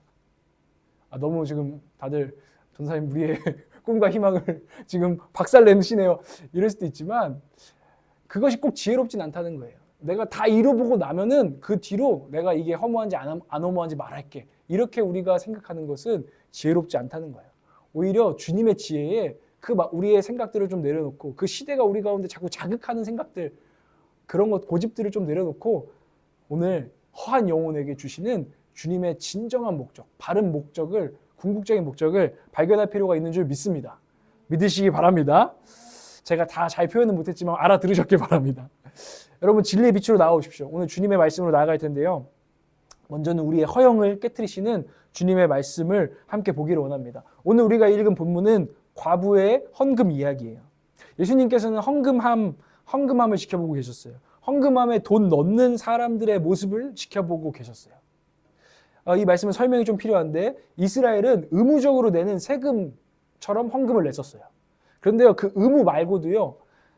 너무 지금 다들 전사님 우리의 꿈과 희망을 지금 박살내시네요. 이럴 수도 있지만 그것이 꼭 지혜롭진 않다는 거예요. 내가 다 이뤄보고 나면은 그 뒤로 내가 이게 허무한지 안 허무한지 말할게. 이렇게 우리가 생각하는 것은 지혜롭지 않다는 거예요. 오히려 주님의 지혜에 우리의 생각들을 좀 내려놓고 그 시대가 우리 가운데 자꾸 자극하는 생각들 그런 것 고집들을 좀 내려놓고 오늘 허한 영혼에게 주시는 주님의 진정한 목적, 바른 목적을 궁극적인 목적을 발견할 필요가 있는 줄 믿습니다. 믿으시기 바랍니다. 제가 다 잘 표현은 못했지만 알아들으셨길 바랍니다. 여러분 진리의 빛으로 나아오십시오. 오늘 주님의 말씀으로 나아갈 텐데요. 먼저는 우리의 허영을 깨트리시는 주님의 말씀을 함께 보기를 원합니다. 오늘 우리가 읽은 본문은 과부의 헌금 이야기예요. 예수님께서는 헌금함을 지켜보고 계셨어요. 헌금함에 돈 넣는 사람들의 모습을 지켜보고 계셨어요. 이 말씀은 설명이 좀 필요한데 이스라엘은 의무적으로 내는 세금처럼 헌금을 냈었어요. 그런데요 그 의무 말고도요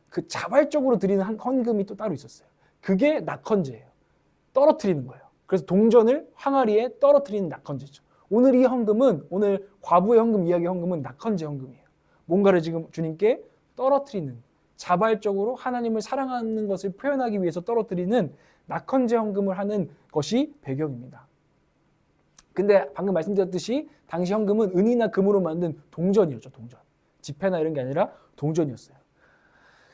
그 자발적으로 드리는 헌금이 또 따로 있었어요. 그게 낙헌제예요. 떨어뜨리는 거예요. 그래서 동전을 항아리에 떨어뜨리는 낙헌제죠. 오늘 이 헌금은 오늘 과부의 헌금 이야기 헌금은 낙헌제 헌금이에요. 뭔가를 지금 주님께 떨어뜨리는 자발적으로 하나님을 사랑하는 것을 표현하기 위해서 떨어뜨리는 낙헌제 헌금을 하는 것이 배경입니다. 근데 방금 말씀드렸듯이 당시 헌금은 은이나 금으로 만든 동전이었죠. 동전. 지폐나 이런 게 아니라 동전이었어요.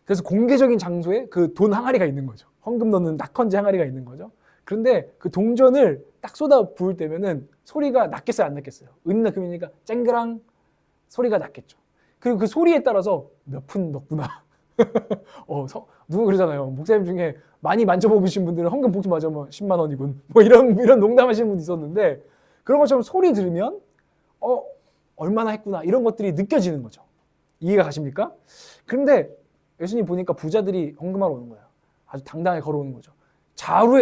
그래서 공개적인 장소에 그 돈 항아리가 있는 거죠. 헌금 넣는 낙헌제 항아리가 있는 거죠. 그런데 그 동전을 딱 쏟아 부을 때면은 소리가 났겠어요, 안 났겠어요? 은이나 금이니까 쨍그랑 소리가 났겠죠. 그리고 그 소리에 따라서 몇 푼 넣구나. 누구 그러잖아요. 목사님 중에 많이 만져보신 분들은 헌금 봉투 맞으면 10만 원이군. 뭐 이런 농담하시는 분이 있었는데 그런 것처럼 소리 들으면 얼마나 했구나 이런 것들이 느껴지는 거죠. 이해가 가십니까? 그런데 예수님 보니까 부자들이 헌금하러 오는 거예요. 아주 당당하게 걸어오는 거죠.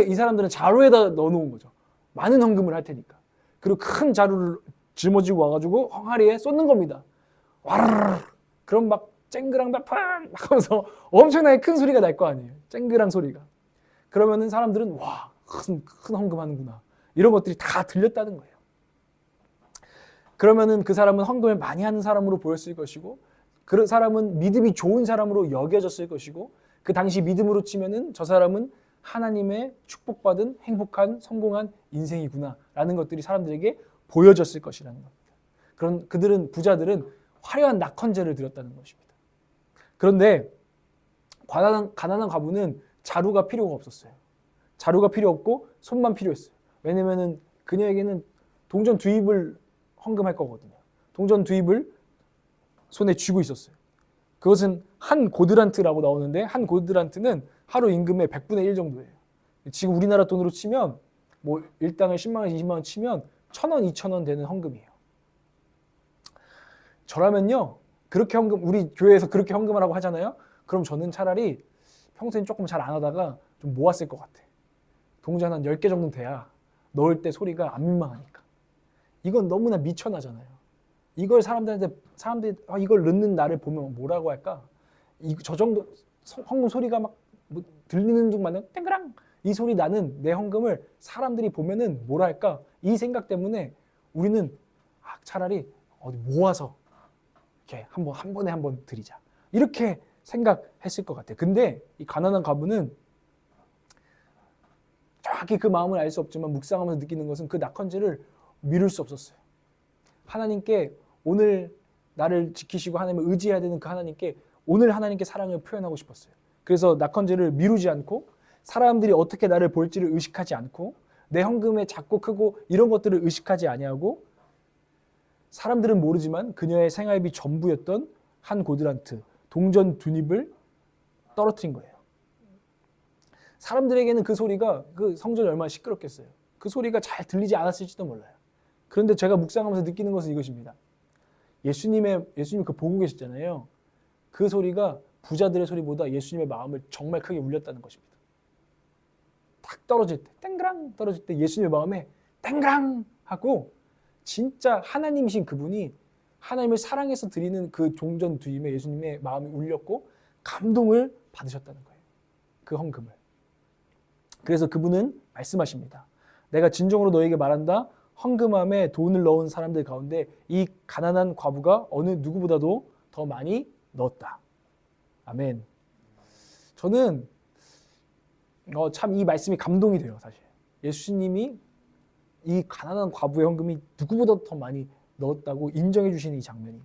이 사람들은 자루에다 넣어놓은 거죠. 많은 헌금을 할 테니까. 그리고 큰 자루를 짊어지고 와가지고 항아리에 쏟는 겁니다. 와르르. 그럼 막 쨍그랑 막 하면서 엄청나게 큰 소리가 날 거 아니에요. 쨍그랑 소리가. 그러면은 사람들은 와, 큰 헌금하는구나. 이런 것들이 다 들렸다는 거예요. 그러면은 그 사람은 헌금을 많이 하는 사람으로 보였을 것이고 그 사람은 믿음이 좋은 사람으로 여겨졌을 것이고 그 당시 믿음으로 치면은 저 사람은 하나님의 축복받은 행복한 성공한 인생이구나 라는 것들이 사람들에게 보여졌을 것이라는 겁니다. 부자들은 화려한 낙헌제를 드렸다는 것입니다. 그런데 가난한 과부는 자루가 필요가 없었어요. 자루가 필요 없고 손만 필요했어요. 왜냐면은 그녀에게는 동전 두입을 헌금할 거거든요. 동전 두입을 손에 쥐고 있었어요. 그것은 한 고드란트라고 나오는데 한 고드란트는 하루 임금의 100분의 1 정도예요. 지금 우리나라 돈으로 치면 뭐 일당을 10만 원, 20만 원 치면 1,000원, 2,000원 되는 헌금이에요. 저라면요. 그렇게 우리 교회에서 그렇게 헌금을 하고 하잖아요. 그럼 저는 차라리 평소엔 조금 잘 안 하다가 좀 모았을 것 같아. 동전 한 10개 정도 돼야 넣을 때 소리가 안 민망하니까. 이건 너무나 미천하잖아요. 이걸 사람들이 이걸 넣는 나를 보면 뭐라고 할까? 저 정도 헌금 소리가 막 들리는 둥 마냥 땡그랑 이 소리 나는 내 헌금을 사람들이 보면은 뭐라 할까? 이 생각 때문에 우리는 차라리 어디 모아서 이렇게 한 번에 한 번 드리자. 이렇게 생각했을 것 같아요. 근데 이 가난한 과부는 정확히 그 마음을 알 수 없지만 묵상하면서 느끼는 것은 그 낙헌제를 미룰 수 없었어요. 하나님께 오늘 나를 지키시고 하나님을 의지해야 되는 그 하나님께 오늘 하나님께 사랑을 표현하고 싶었어요. 그래서 낙헌제를 미루지 않고 사람들이 어떻게 나를 볼지를 의식하지 않고 내 헌금의 작고 크고 이런 것들을 의식하지 아니하고 사람들은 모르지만 그녀의 생활비 전부였던 한 고드란트 동전 2닙을 떨어뜨린 거예요. 사람들에게는 그 소리가 그 성전이 얼마나 시끄럽겠어요. 그 소리가 잘 들리지 않았을지도 몰라요. 그런데 제가 묵상하면서 느끼는 것은 이것입니다. 예수님 그 보고 계셨잖아요. 그 소리가 부자들의 소리보다 예수님의 마음을 정말 크게 울렸다는 것입니다. 딱 떨어질 때, 땡그랑 떨어질 때 예수님의 마음에 땡그랑 하고 진짜 하나님이신 그분이 하나님을 사랑해서 드리는 그 종전 드림에 예수님의 마음이 울렸고 감동을 받으셨다는 거예요. 그 헌금을. 그래서 그분은 말씀하십니다. 내가 진정으로 너에게 말한다. 헌금함에 돈을 넣은 사람들 가운데 이 가난한 과부가 어느 누구보다도 더 많이 넣었다. 아멘. 저는 참 이 말씀이 감동이 돼요. 사실 예수님이 이 가난한 과부의 헌금이 누구보다 더 많이 넣었다고 인정해 주시는 이 장면이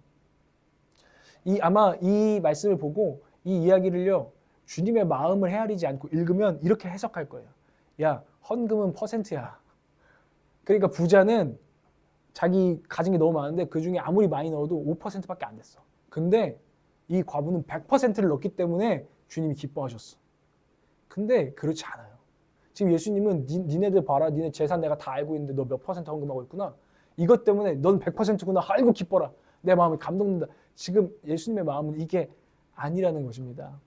아마 이 말씀을 보고 이 이야기를요 주님의 마음을 헤아리지 않고 읽으면 이렇게 해석할 거예요. 야, 헌금은 퍼센트야. 그러니까 부자는 자기 가진 게 너무 많은데 그 중에 아무리 많이 넣어도 5%밖에 안 됐어. 근데 이 과부는 100%를 넣기 때문에 주님이 기뻐하셨어. 근데 그렇지 않아요. 지금 예수님은 니네들 봐라. 니네 재산 내가 다 알고 있는데 너 몇 퍼센트 헌금하고 있구나. 이것 때문에 넌 100%구나. 아이고 기뻐라. 내 마음이 감동된다. 지금 예수님의 마음은 이게 아니라는 것입니다.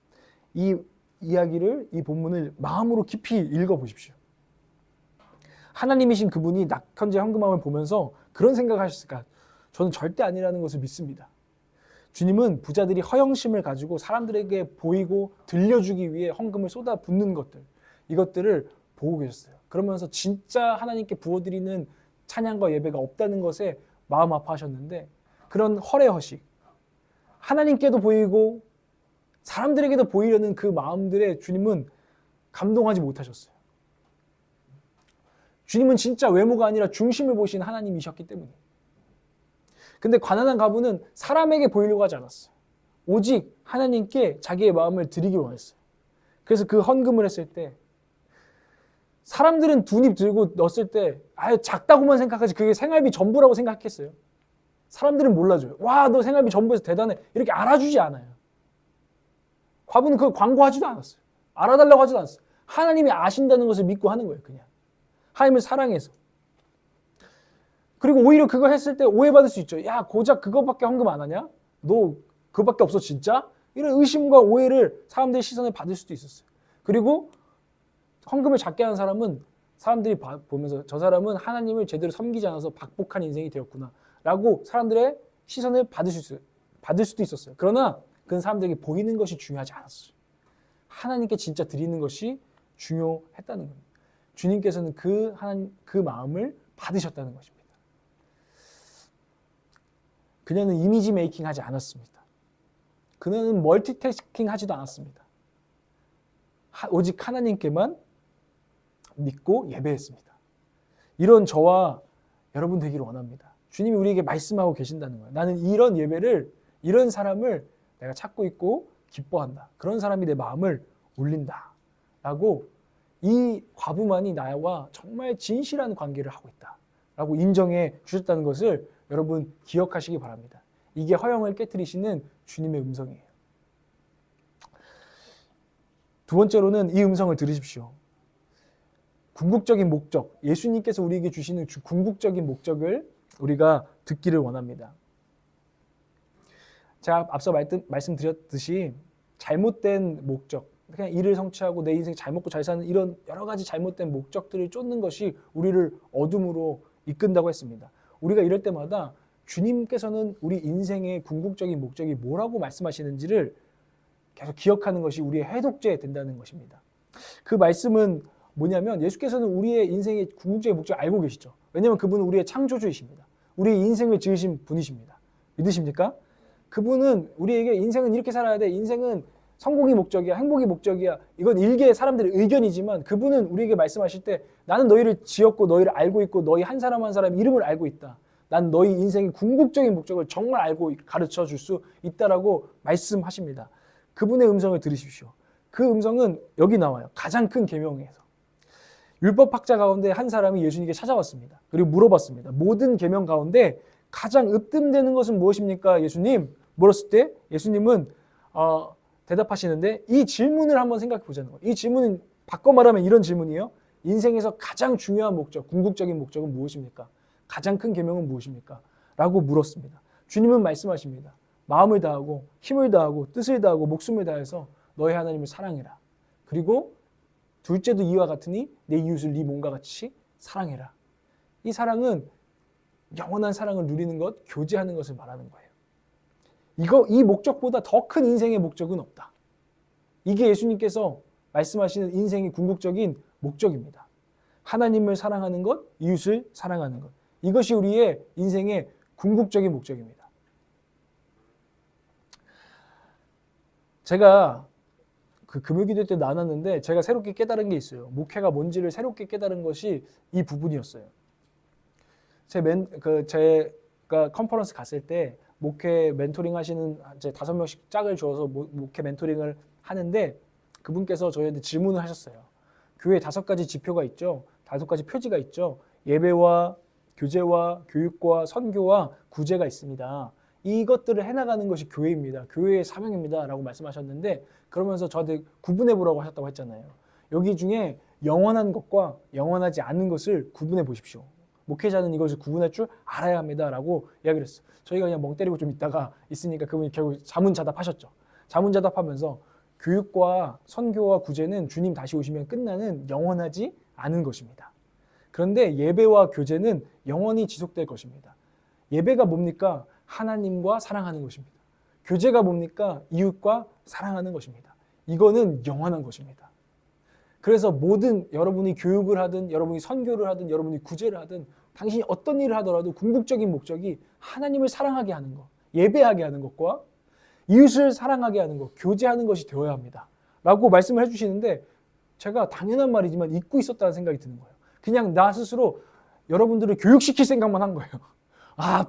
이 이야기를, 이 본문을 마음으로 깊이 읽어보십시오. 하나님이신 그분이 낙헌제 헌금함을 보면서 그런 생각을 하셨을까? 저는 절대 아니라는 것을 믿습니다. 주님은 부자들이 허영심을 가지고 사람들에게 보이고 들려주기 위해 헌금을 쏟아붓는 것들, 이것들을 보고 계셨어요. 그러면서 진짜 하나님께 부어드리는 찬양과 예배가 없다는 것에 마음 아파하셨는데 그런 허례허식, 하나님께도 보이고 사람들에게도 보이려는 그 마음들에 주님은 감동하지 못하셨어요. 주님은 진짜 외모가 아니라 중심을 보신 하나님이셨기 때문에. 근데 가난한 과부는 사람에게 보이려고 하지 않았어요. 오직 하나님께 자기의 마음을 드리기 원했어요. 그래서 그 헌금을 했을 때 사람들은 2닙 들고 넣었을 때 작다고만 생각하지 그게 생활비 전부라고 생각했어요. 사람들은 몰라줘요. 와, 너 생활비 전부에서 대단해. 이렇게 알아주지 않아요. 과부는 그걸 광고하지도 않았어요. 알아달라고 하지도 않았어요. 하나님이 아신다는 것을 믿고 하는 거예요. 그냥 하나님을 사랑해서. 그리고 오히려 그거 했을 때 오해받을 수 있죠. 야, 고작 그거밖에 헌금 안 하냐? 너 그거밖에 없어 진짜? 이런 의심과 오해를 사람들의 시선을 받을 수도 있었어요. 그리고 헌금을 작게 하는 사람은 사람들이 보면서 저 사람은 하나님을 제대로 섬기지 않아서 박복한 인생이 되었구나 라고 사람들의 시선을 받을 수도 있었어요. 그러나 그건 사람들에게 보이는 것이 중요하지 않았어요. 하나님께 진짜 드리는 것이 중요했다는 겁니다. 주님께서는 그 마음을 받으셨다는 것입니다. 그녀는 이미지 메이킹 하지 않았습니다. 그녀는 멀티태스킹 하지도 않았습니다. 오직 하나님께만 믿고 예배했습니다. 이런 저와 여러분 되기를 원합니다. 주님이 우리에게 말씀하고 계신다는 거예요. 나는 이런 예배를, 이런 사람을 내가 찾고 있고 기뻐한다. 그런 사람이 내 마음을 울린다. 라고 이 과부만이 나와 정말 진실한 관계를 하고 있다. 라고 인정해 주셨다는 것을 여러분 기억하시기 바랍니다. 이게 허영을 깨트리시는 주님의 음성이에요. 두 번째로는 이 음성을 들으십시오. 궁극적인 목적, 예수님께서 우리에게 주시는 궁극적인 목적을 우리가 듣기를 원합니다. 제가 앞서 말씀드렸듯이 잘못된 목적, 그냥 일을 성취하고 내 인생 잘 먹고 잘 사는 이런 여러 가지 잘못된 목적들을 쫓는 것이 우리를 어둠으로 이끈다고 했습니다. 우리가 이럴 때마다 주님께서는 우리 인생의 궁극적인 목적이 뭐라고 말씀하시는지를 계속 기억하는 것이 우리의 해독제 된다는 것입니다. 그 말씀은 뭐냐면 예수께서는 우리의 인생의 궁극적인 목적을 알고 계시죠. 왜냐하면 그분은 우리의 창조주이십니다. 우리의 인생을 지으신 분이십니다. 믿으십니까? 그분은 우리에게 인생은 이렇게 살아야 돼. 인생은 성공이 목적이야. 행복이 목적이야. 이건 일개 사람들의 의견이지만 그분은 우리에게 말씀하실 때 나는 너희를 지었고 너희를 알고 있고 너희 한 사람 한 사람 이름을 알고 있다. 난 너희 인생의 궁극적인 목적을 정말 알고 가르쳐 줄 수 있다라고 말씀하십니다. 그분의 음성을 들으십시오. 그 음성은 여기 나와요. 가장 큰 계명에서. 율법학자 가운데 한 사람이 예수님께 찾아왔습니다. 그리고 물어봤습니다. 모든 계명 가운데 가장 으뜸되는 것은 무엇입니까? 예수님 물었을 때 예수님은 대답하시는데 이 질문을 한번 생각해 보자는 거예요. 이 질문은 바꿔 말하면 이런 질문이에요. 인생에서 가장 중요한 목적, 궁극적인 목적은 무엇입니까? 가장 큰 계명은 무엇입니까? 라고 물었습니다. 주님은 말씀하십니다. 마음을 다하고 힘을 다하고 뜻을 다하고 목숨을 다해서 너희 하나님을 사랑해라. 그리고 둘째도 이와 같으니 내 이웃을 네 몸과 같이 사랑해라. 이 사랑은 영원한 사랑을 누리는 것, 교제하는 것을 말하는 거예요. 이 목적보다 더 큰 인생의 목적은 없다. 이게 예수님께서 말씀하시는 인생의 궁극적인 목적입니다. 하나님을 사랑하는 것, 이웃을 사랑하는 것. 이것이 우리의 인생의 궁극적인 목적입니다. 제가 그 금요기도 때 나눴는데 제가 새롭게 깨달은 게 있어요. 목회가 뭔지를 새롭게 깨달은 것이 이 부분이었어요. 제가 컨퍼런스 갔을 때 목회 멘토링 하시는 이제 5명씩 짝을 주어서 목회 멘토링을 하는데 그분께서 저희한테 질문을 하셨어요. 교회에 5가지 지표가 있죠. 5가지 표지가 있죠. 예배와 교제와 교육과 선교와 구제가 있습니다. 이것들을 해나가는 것이 교회입니다. 교회의 사명입니다. 라고 말씀하셨는데 그러면서 저한테 구분해 보라고 하셨다고 했잖아요. 여기 중에 영원한 것과 영원하지 않는 것을 구분해 보십시오. 목회자는 이것을 구분할 줄 알아야 합니다. 라고 이야기를 했어요. 저희가 그냥 멍 때리고 좀 있다가 있으니까 그분이 결국 자문자답하셨죠. 자문자답하면서 교육과 선교와 구제는 주님 다시 오시면 끝나는 영원하지 않은 것입니다. 그런데 예배와 교제는 영원히 지속될 것입니다. 예배가 뭡니까? 하나님과 사랑하는 것입니다. 교제가 뭡니까? 이웃과 사랑하는 것입니다. 이거는 영원한 것입니다. 그래서 모든 여러분이 교육을 하든 여러분이 선교를 하든 여러분이 구제를 하든 당신이 어떤 일을 하더라도 궁극적인 목적이 하나님을 사랑하게 하는 것, 예배하게 하는 것과 이웃을 사랑하게 하는 것, 교제하는 것이 되어야 합니다. 라고 말씀을 해주시는데 제가 당연한 말이지만 잊고 있었다는 생각이 드는 거예요. 그냥 나 스스로 여러분들을 교육시킬 생각만 한 거예요.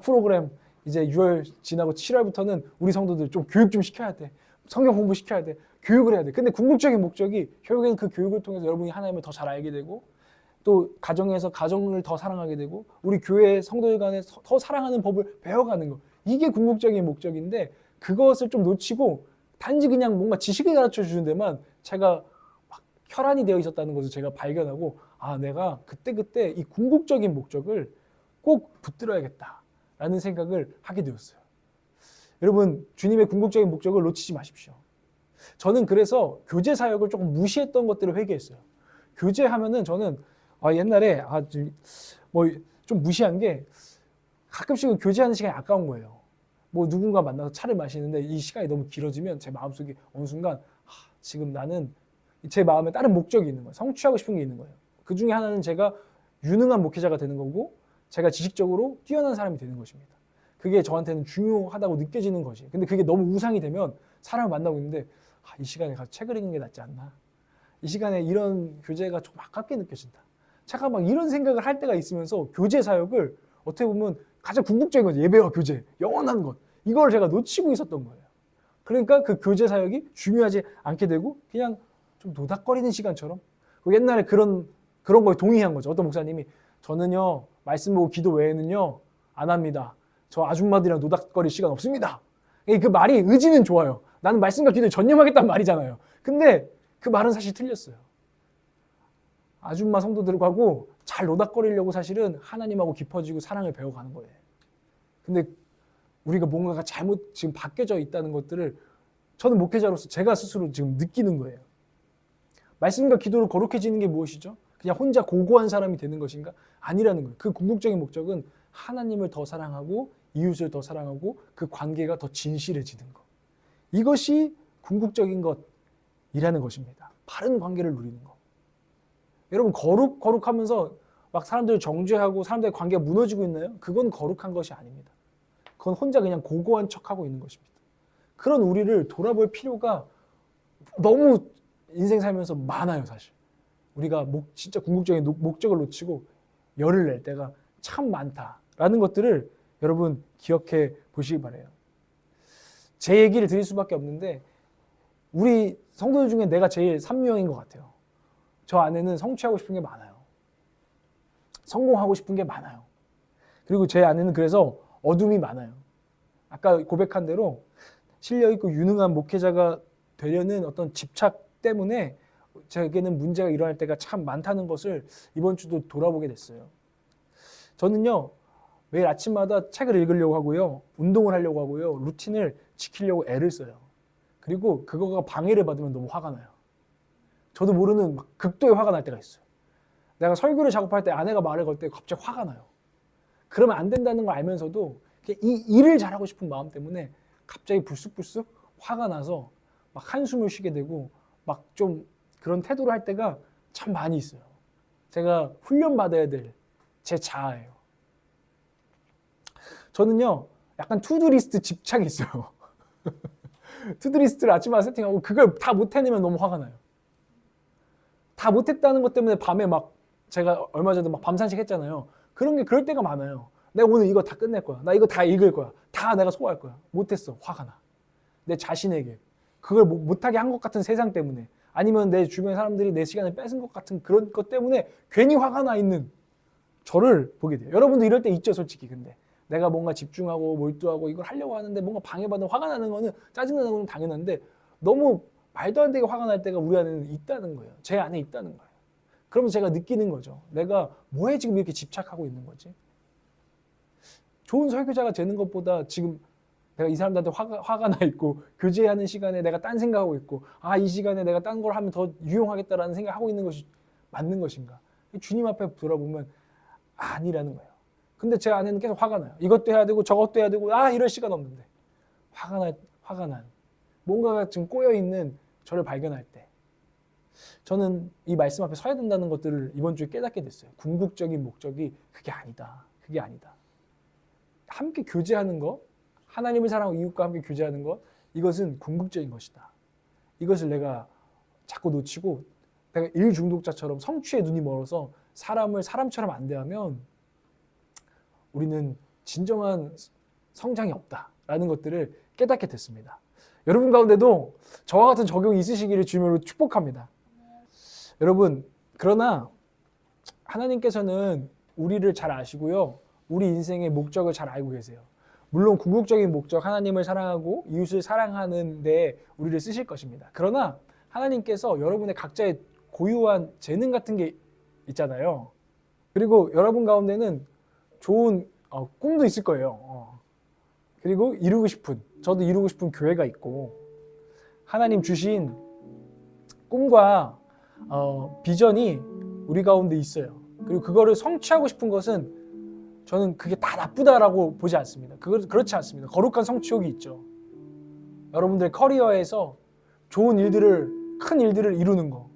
프로그램 이제 6월 지나고 7월부터는 우리 성도들 좀 교육 좀 시켜야 돼. 성경 공부 시켜야 돼. 교육을 해야 돼. 근데 궁극적인 목적이 결국에는 그 교육을 통해서 여러분이 하나님을 더 잘 알게 되고 또 가정에서 가정을 더 사랑하게 되고 우리 교회 성도들 간에 더 사랑하는 법을 배워가는 거. 이게 궁극적인 목적인데 그것을 좀 놓치고 단지 그냥 뭔가 지식을 가르쳐 주는 데만 제가 막 혈안이 되어 있었다는 것을 제가 발견하고 내가 그때 이 궁극적인 목적을 꼭 붙들어야겠다라는 생각을 하게 되었어요. 여러분 주님의 궁극적인 목적을 놓치지 마십시오. 저는 그래서 교제 사역을 조금 무시했던 것들을 회개했어요. 교제하면은 저는 옛날에 좀 무시한 게 가끔씩은 교제하는 시간이 아까운 거예요. 누군가 만나서 차를 마시는데 이 시간이 너무 길어지면 제 마음속에 어느 순간 지금 나는 제 마음에 다른 목적이 있는 거예요. 성취하고 싶은 게 있는 거예요. 그 중에 하나는 제가 유능한 목회자가 되는 거고 제가 지식적으로 뛰어난 사람이 되는 것입니다. 그게 저한테는 중요하다고 느껴지는 거지. 근데 그게 너무 우상이 되면 사람을 만나고 있는데 이 시간에 가서 책을 읽는 게 낫지 않나? 이 시간에 이런 교제가 좀 아깝게 느껴진다. 제가 막 이런 생각을 할 때가 있으면서 교제 사역을 어떻게 보면 가장 궁극적인 거죠. 예배와 교제, 영원한 것. 이걸 제가 놓치고 있었던 거예요. 그러니까 그 교제 사역이 중요하지 않게 되고 그냥 좀 노닥거리는 시간처럼 옛날에 그런 거에 동의한 거죠. 어떤 목사님이 저는요 말씀 보고 기도 외에는요 안 합니다. 저 아줌마들이랑 노닥거릴 시간 없습니다. 그 말이 의지는 좋아요. 나는 말씀과 기도에 전념하겠다는 말이잖아요. 근데 그 말은 사실 틀렸어요. 아줌마 성도들하고 잘 노닥거리려고 사실은 하나님하고 깊어지고 사랑을 배워가는 거예요. 근데 우리가 뭔가가 잘못 지금 바뀌어져 있다는 것들을 저는 목회자로서 제가 스스로 지금 느끼는 거예요. 말씀과 기도로 거룩해지는 게 무엇이죠? 그냥 혼자 고고한 사람이 되는 것인가? 아니라는 거예요. 그 궁극적인 목적은 하나님을 더 사랑하고 이웃을 더 사랑하고 그 관계가 더 진실해지는 것. 이것이 궁극적인 것이라는 것입니다. 바른 관계를 누리는 것. 여러분 거룩하면서 막 사람들을 정죄하고 사람들의 관계가 무너지고 있나요? 그건 거룩한 것이 아닙니다. 그건 혼자 그냥 고고한 척하고 있는 것입니다. 그런 우리를 돌아볼 필요가 너무 인생 살면서 많아요, 사실. 우리가 진짜 궁극적인 목적을 놓치고 열을 낼 때가 참 많다라는 것들을 여러분 기억해 보시기 바라요. 제 얘기를 드릴 수밖에 없는데 우리 성도들 중에 내가 제일 삼류형인 것 같아요. 저 안에는 성취하고 싶은 게 많아요. 성공하고 싶은 게 많아요. 그리고 제 안에는 그래서 어둠이 많아요. 아까 고백한 대로 실력있고 유능한 목회자가 되려는 어떤 집착 때문에 제게는 문제가 일어날 때가 참 많다는 것을 이번 주도 돌아보게 됐어요. 저는요, 매일 아침마다 책을 읽으려고 하고요, 운동을 하려고 하고요, 루틴을 지키려고 애를 써요. 그리고 그거가 방해를 받으면 너무 화가 나요. 저도 모르는 막 극도의 화가 날 때가 있어요. 내가 설교를 작업할 때 아내가 말을 걸 때 갑자기 화가 나요. 그러면 안 된다는 걸 알면서도 이 일을 잘하고 싶은 마음 때문에 갑자기 불쑥불쑥 화가 나서 막 한숨을 쉬게 되고 막 좀 그런 태도를 할 때가 참 많이 있어요. 제가 훈련받아야 될 제 자아예요. 저는요, 약간 투두리스트 집착이 있어요. 투두리스트를 아침마다 세팅하고 그걸 다 못 해내면 너무 화가 나요. 다 못했다는 것 때문에 밤에 막 제가 얼마 전에 막 밤산책 했잖아요. 그런 게 그럴 때가 많아요. 내가 오늘 이거 다 끝낼 거야. 나 이거 다 읽을 거야. 다 내가 소화할 거야. 못했어. 화가 나. 내 자신에게. 그걸 못하게 한 것 같은 세상 때문에, 아니면 내 주변 사람들이 내 시간을 뺏은 것 같은 그런 것 때문에 괜히 화가 나 있는 저를 보게 돼요. 여러분도 이럴 때 있죠, 솔직히. 근데 내가 뭔가 집중하고 몰두하고 이걸 하려고 하는데 뭔가 방해받으면 화가 나는 거는, 짜증나는 거는 당연한데 너무 말도 안 되게 화가 날 때가 우리 안에는 있다는 거예요. 제 안에 있다는 거예요. 그러면 제가 느끼는 거죠. 내가 뭐에 지금 이렇게 집착하고 있는 거지? 좋은 설교자가 되는 것보다 지금 내가 이 사람들한테 화가 나 있고 교제하는 시간에 내가 딴 생각하고 있고, 이 시간에 내가 딴 걸 하면 더 유용하겠다라는 생각하고 있는 것이 맞는 것인가? 주님 앞에 돌아보면 아니라는 거예요. 근데 제 안에는 계속 화가 나요. 이것도 해야 되고 저것도 해야 되고 이럴 시간 없는데 화가 난 뭔가가 지금 꼬여있는 저를 발견할 때 저는 이 말씀 앞에 서야 된다는 것들을 이번 주에 깨닫게 됐어요. 궁극적인 목적이 그게 아니다. 그게 아니다. 함께 교제하는 것, 하나님을 사랑하고 이웃과 함께 교제하는 것, 이것은 궁극적인 것이다. 이것을 내가 자꾸 놓치고 내가 일 중독자처럼 성취에 눈이 멀어서 사람을 사람처럼 안 대하면 우리는 진정한 성장이 없다라는 것들을 깨닫게 됐습니다. 여러분 가운데도 저와 같은 적용이 있으시기를 주님으로 축복합니다. 여러분, 그러나 하나님께서는 우리를 잘 아시고요, 우리 인생의 목적을 잘 알고 계세요. 물론 궁극적인 목적, 하나님을 사랑하고 이웃을 사랑하는 데 우리를 쓰실 것입니다. 그러나 하나님께서 여러분의 각자의 고유한 재능 같은 게 있잖아요. 그리고 여러분 가운데는 좋은 꿈도 있을 거예요. 그리고 저도 이루고 싶은 교회가 있고, 하나님 주신 꿈과 비전이 우리 가운데 있어요. 그리고 그거를 성취하고 싶은 것은 저는 그게 다 나쁘다라고 보지 않습니다. 그렇지 않습니다. 거룩한 성취욕이 있죠. 여러분들의 커리어에서 좋은 일들을, 큰 일들을 이루는 거,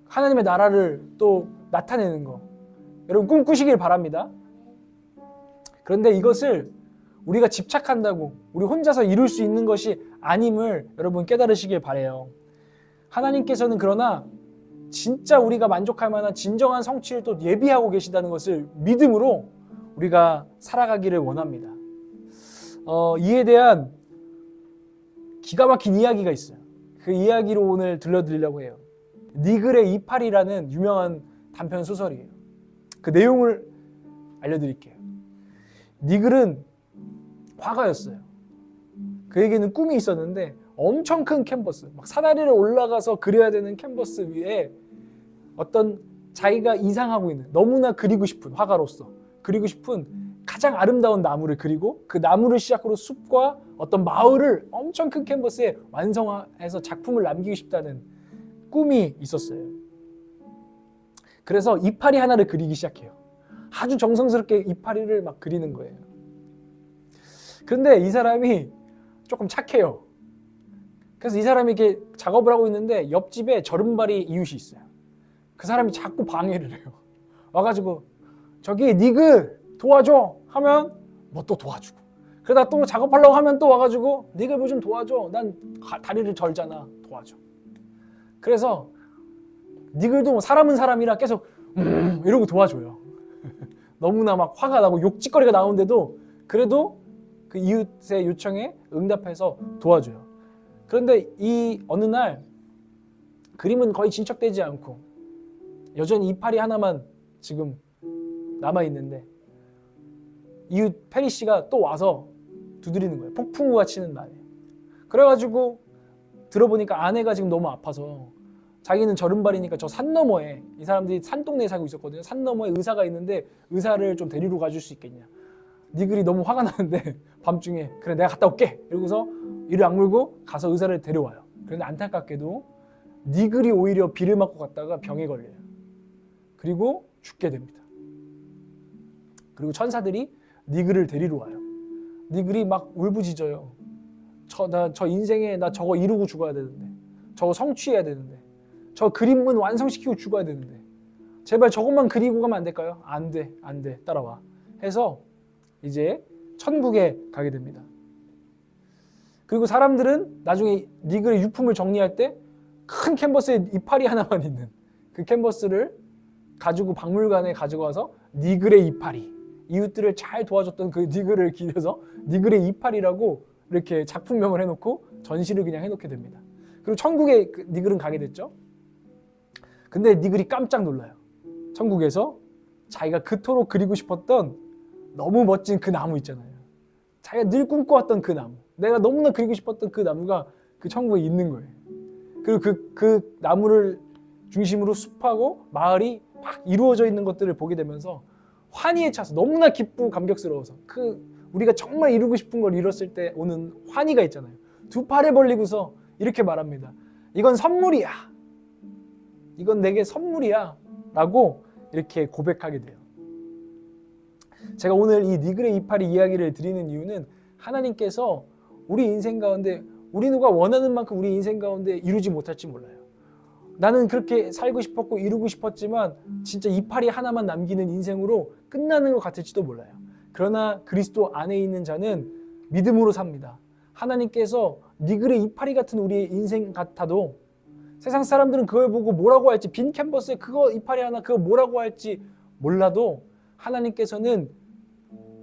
하나님의 나라를 또 나타내는 거, 여러분 꿈꾸시길 바랍니다. 그런데 이것을 우리가 집착한다고 우리 혼자서 이룰 수 있는 것이 아님을 여러분 깨달으시길 바라요. 하나님께서는 그러나 진짜 우리가 만족할 만한 진정한 성취를 또 예비하고 계시다는 것을 믿음으로 우리가 살아가기를 원합니다. 이에 대한 기가 막힌 이야기가 있어요. 그 이야기로 오늘 들려드리려고 해요. 니글의 이파리라는 유명한 단편 소설이에요. 그 내용을 알려드릴게요. 니글은 화가였어요. 그에게는 꿈이 있었는데 엄청 큰 캔버스, 막 사다리를 올라가서 그려야 되는 캔버스 위에 어떤 자기가 이상하고 있는, 너무나 그리고 싶은, 화가로서 그리고 싶은 가장 아름다운 나무를 그리고 그 나무를 시작으로 숲과 어떤 마을을 엄청 큰 캔버스에 완성해서 작품을 남기고 싶다는 꿈이 있었어요. 그래서 이파리 하나를 그리기 시작해요. 아주 정성스럽게 이파리를 막 그리는 거예요. 그런데 이 사람이 조금 착해요. 그래서 이 사람이 이렇게 작업을 하고 있는데 옆집에 저른발이 이웃이 있어요. 그 사람이 자꾸 방해를 해요. 와가지고 저기 니그 도와줘 하면 뭐 또 도와주고, 그러다 또 작업하려고 하면 또 와가지고 니그 뭐 좀 도와줘, 난 다리를 절잖아, 도와줘. 그래서 니글도 뭐 사람은 사람이라 계속 이러고 도와줘요. 너무나 막 화가 나고 욕짓거리가 나오는데도 그래도 그 이웃의 요청에 응답해서 도와줘요. 그런데 이 어느 날 그림은 거의 진척되지 않고 여전히 이파리 하나만 지금 남아있는데 이웃 페리 씨가 또 와서 두드리는 거예요. 폭풍우가 치는 날에. 그래가지고 들어보니까 아내가 지금 너무 아파서 자기는 저른발이니까 저 산 너머에, 이 사람들이 산동네에 살고 있었거든요. 산 너머에 의사가 있는데 의사를 좀 데리러 가줄 수 있겠냐. 니글이 너무 화가 나는데 밤중에 그래 내가 갔다 올게 이러고서 이를 악물고 가서 의사를 데려와요. 그런데 안타깝게도 니글이 오히려 비를 맞고 갔다가 병에 걸려요. 그리고 죽게 됩니다. 그리고 천사들이 니글을 데리러 와요. 니글이 막 울부짖어요. 저 인생에 나 저거 이루고 죽어야 되는데, 저거 성취해야 되는데, 저 그림은 완성시키고 죽어야 되는데, 제발 저것만 그리고 가면 안 될까요? 안 돼, 안 돼, 따라와 해서 이제 천국에 가게 됩니다. 그리고 사람들은 나중에 니글의 유품을 정리할 때 큰 캔버스에 이파리 하나만 있는 그 캔버스를 가지고 박물관에 가져가서 니글의 이파리, 이웃들을 잘 도와줬던 그 니글을 기려서 니글의 이파리라고 이렇게 작품명을 해놓고 전시를 그냥 해놓게 됩니다. 그리고 천국에 그 니글은 가게 됐죠. 근데 니글이 깜짝 놀라요. 천국에서 자기가 그토록 그리고 싶었던 너무 멋진 그 나무 있잖아요. 자기가 늘 꿈꿔왔던 그 나무, 내가 너무나 그리고 싶었던 그 나무가 그 천국에 있는 거예요. 그리고 그 나무를 중심으로 숲하고 마을이 막 이루어져 있는 것들을 보게 되면서 환희에 차서 너무나 기쁘고 감격스러워서 우리가 정말 이루고 싶은 걸 이뤘을 때 오는 환희가 있잖아요. 두 팔을 벌리고서 이렇게 말합니다. 이건 선물이야. 이건 내게 선물이야. 라고 이렇게 고백하게 돼요. 제가 오늘 이 니글의 이파리 이야기를 드리는 이유는 하나님께서 우리 인생 가운데 우리 누가 원하는 만큼 우리 인생 가운데 이루지 못할지 몰라요. 나는 그렇게 살고 싶었고 이루고 싶었지만 진짜 이파리 하나만 남기는 인생으로 끝나는 것 같을지도 몰라요. 그러나 그리스도 안에 있는 자는 믿음으로 삽니다. 하나님께서 니글의 이파리 같은 우리의 인생 같아도 세상 사람들은 그걸 보고 뭐라고 할지, 빈 캔버스에 그거 이파리 하나 그거 뭐라고 할지 몰라도 하나님께서는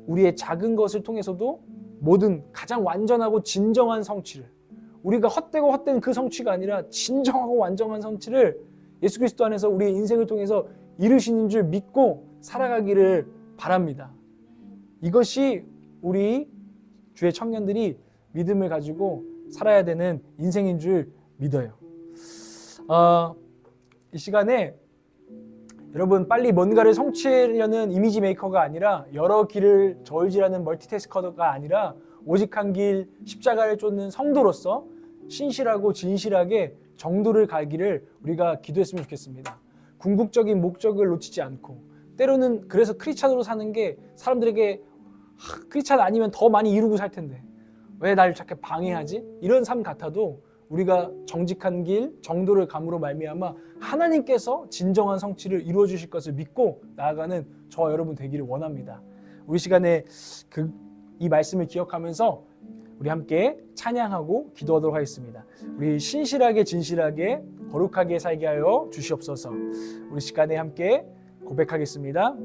우리의 작은 것을 통해서도 모든 가장 완전하고 진정한 성취를, 우리가 헛되고 헛된 그 성취가 아니라 진정하고 완전한 성취를 예수 그리스도 안에서 우리의 인생을 통해서 이루시는 줄 믿고 살아가기를 바랍니다. 이것이 우리 주의 청년들이 믿음을 가지고 살아야 되는 인생인 줄 믿어요. 이 시간에 여러분 빨리 뭔가를 성취하려는 이미지 메이커가 아니라 여러 길을 저울질하는 멀티태스커가 아니라 오직 한 길 십자가를 쫓는 성도로서 신실하고 진실하게 정도를 가기를 우리가 기도했으면 좋겠습니다. 궁극적인 목적을 놓치지 않고, 때로는 그래서 크리스찬으로 사는 게 사람들에게 크리스찬 아니면 더 많이 이루고 살 텐데 왜 날 자꾸 방해하지? 이런 삶 같아도 우리가 정직한 길, 정도를 감으로 말미암아 하나님께서 진정한 성취를 이루어 주실 것을 믿고 나아가는 저와 여러분 되기를 원합니다. 우리 시간에 이 말씀을 기억하면서 우리 함께 찬양하고 기도하도록 하겠습니다. 우리 신실하게 진실하게 거룩하게 살게 하여 주시옵소서. 우리 시간에 함께 고백하겠습니다.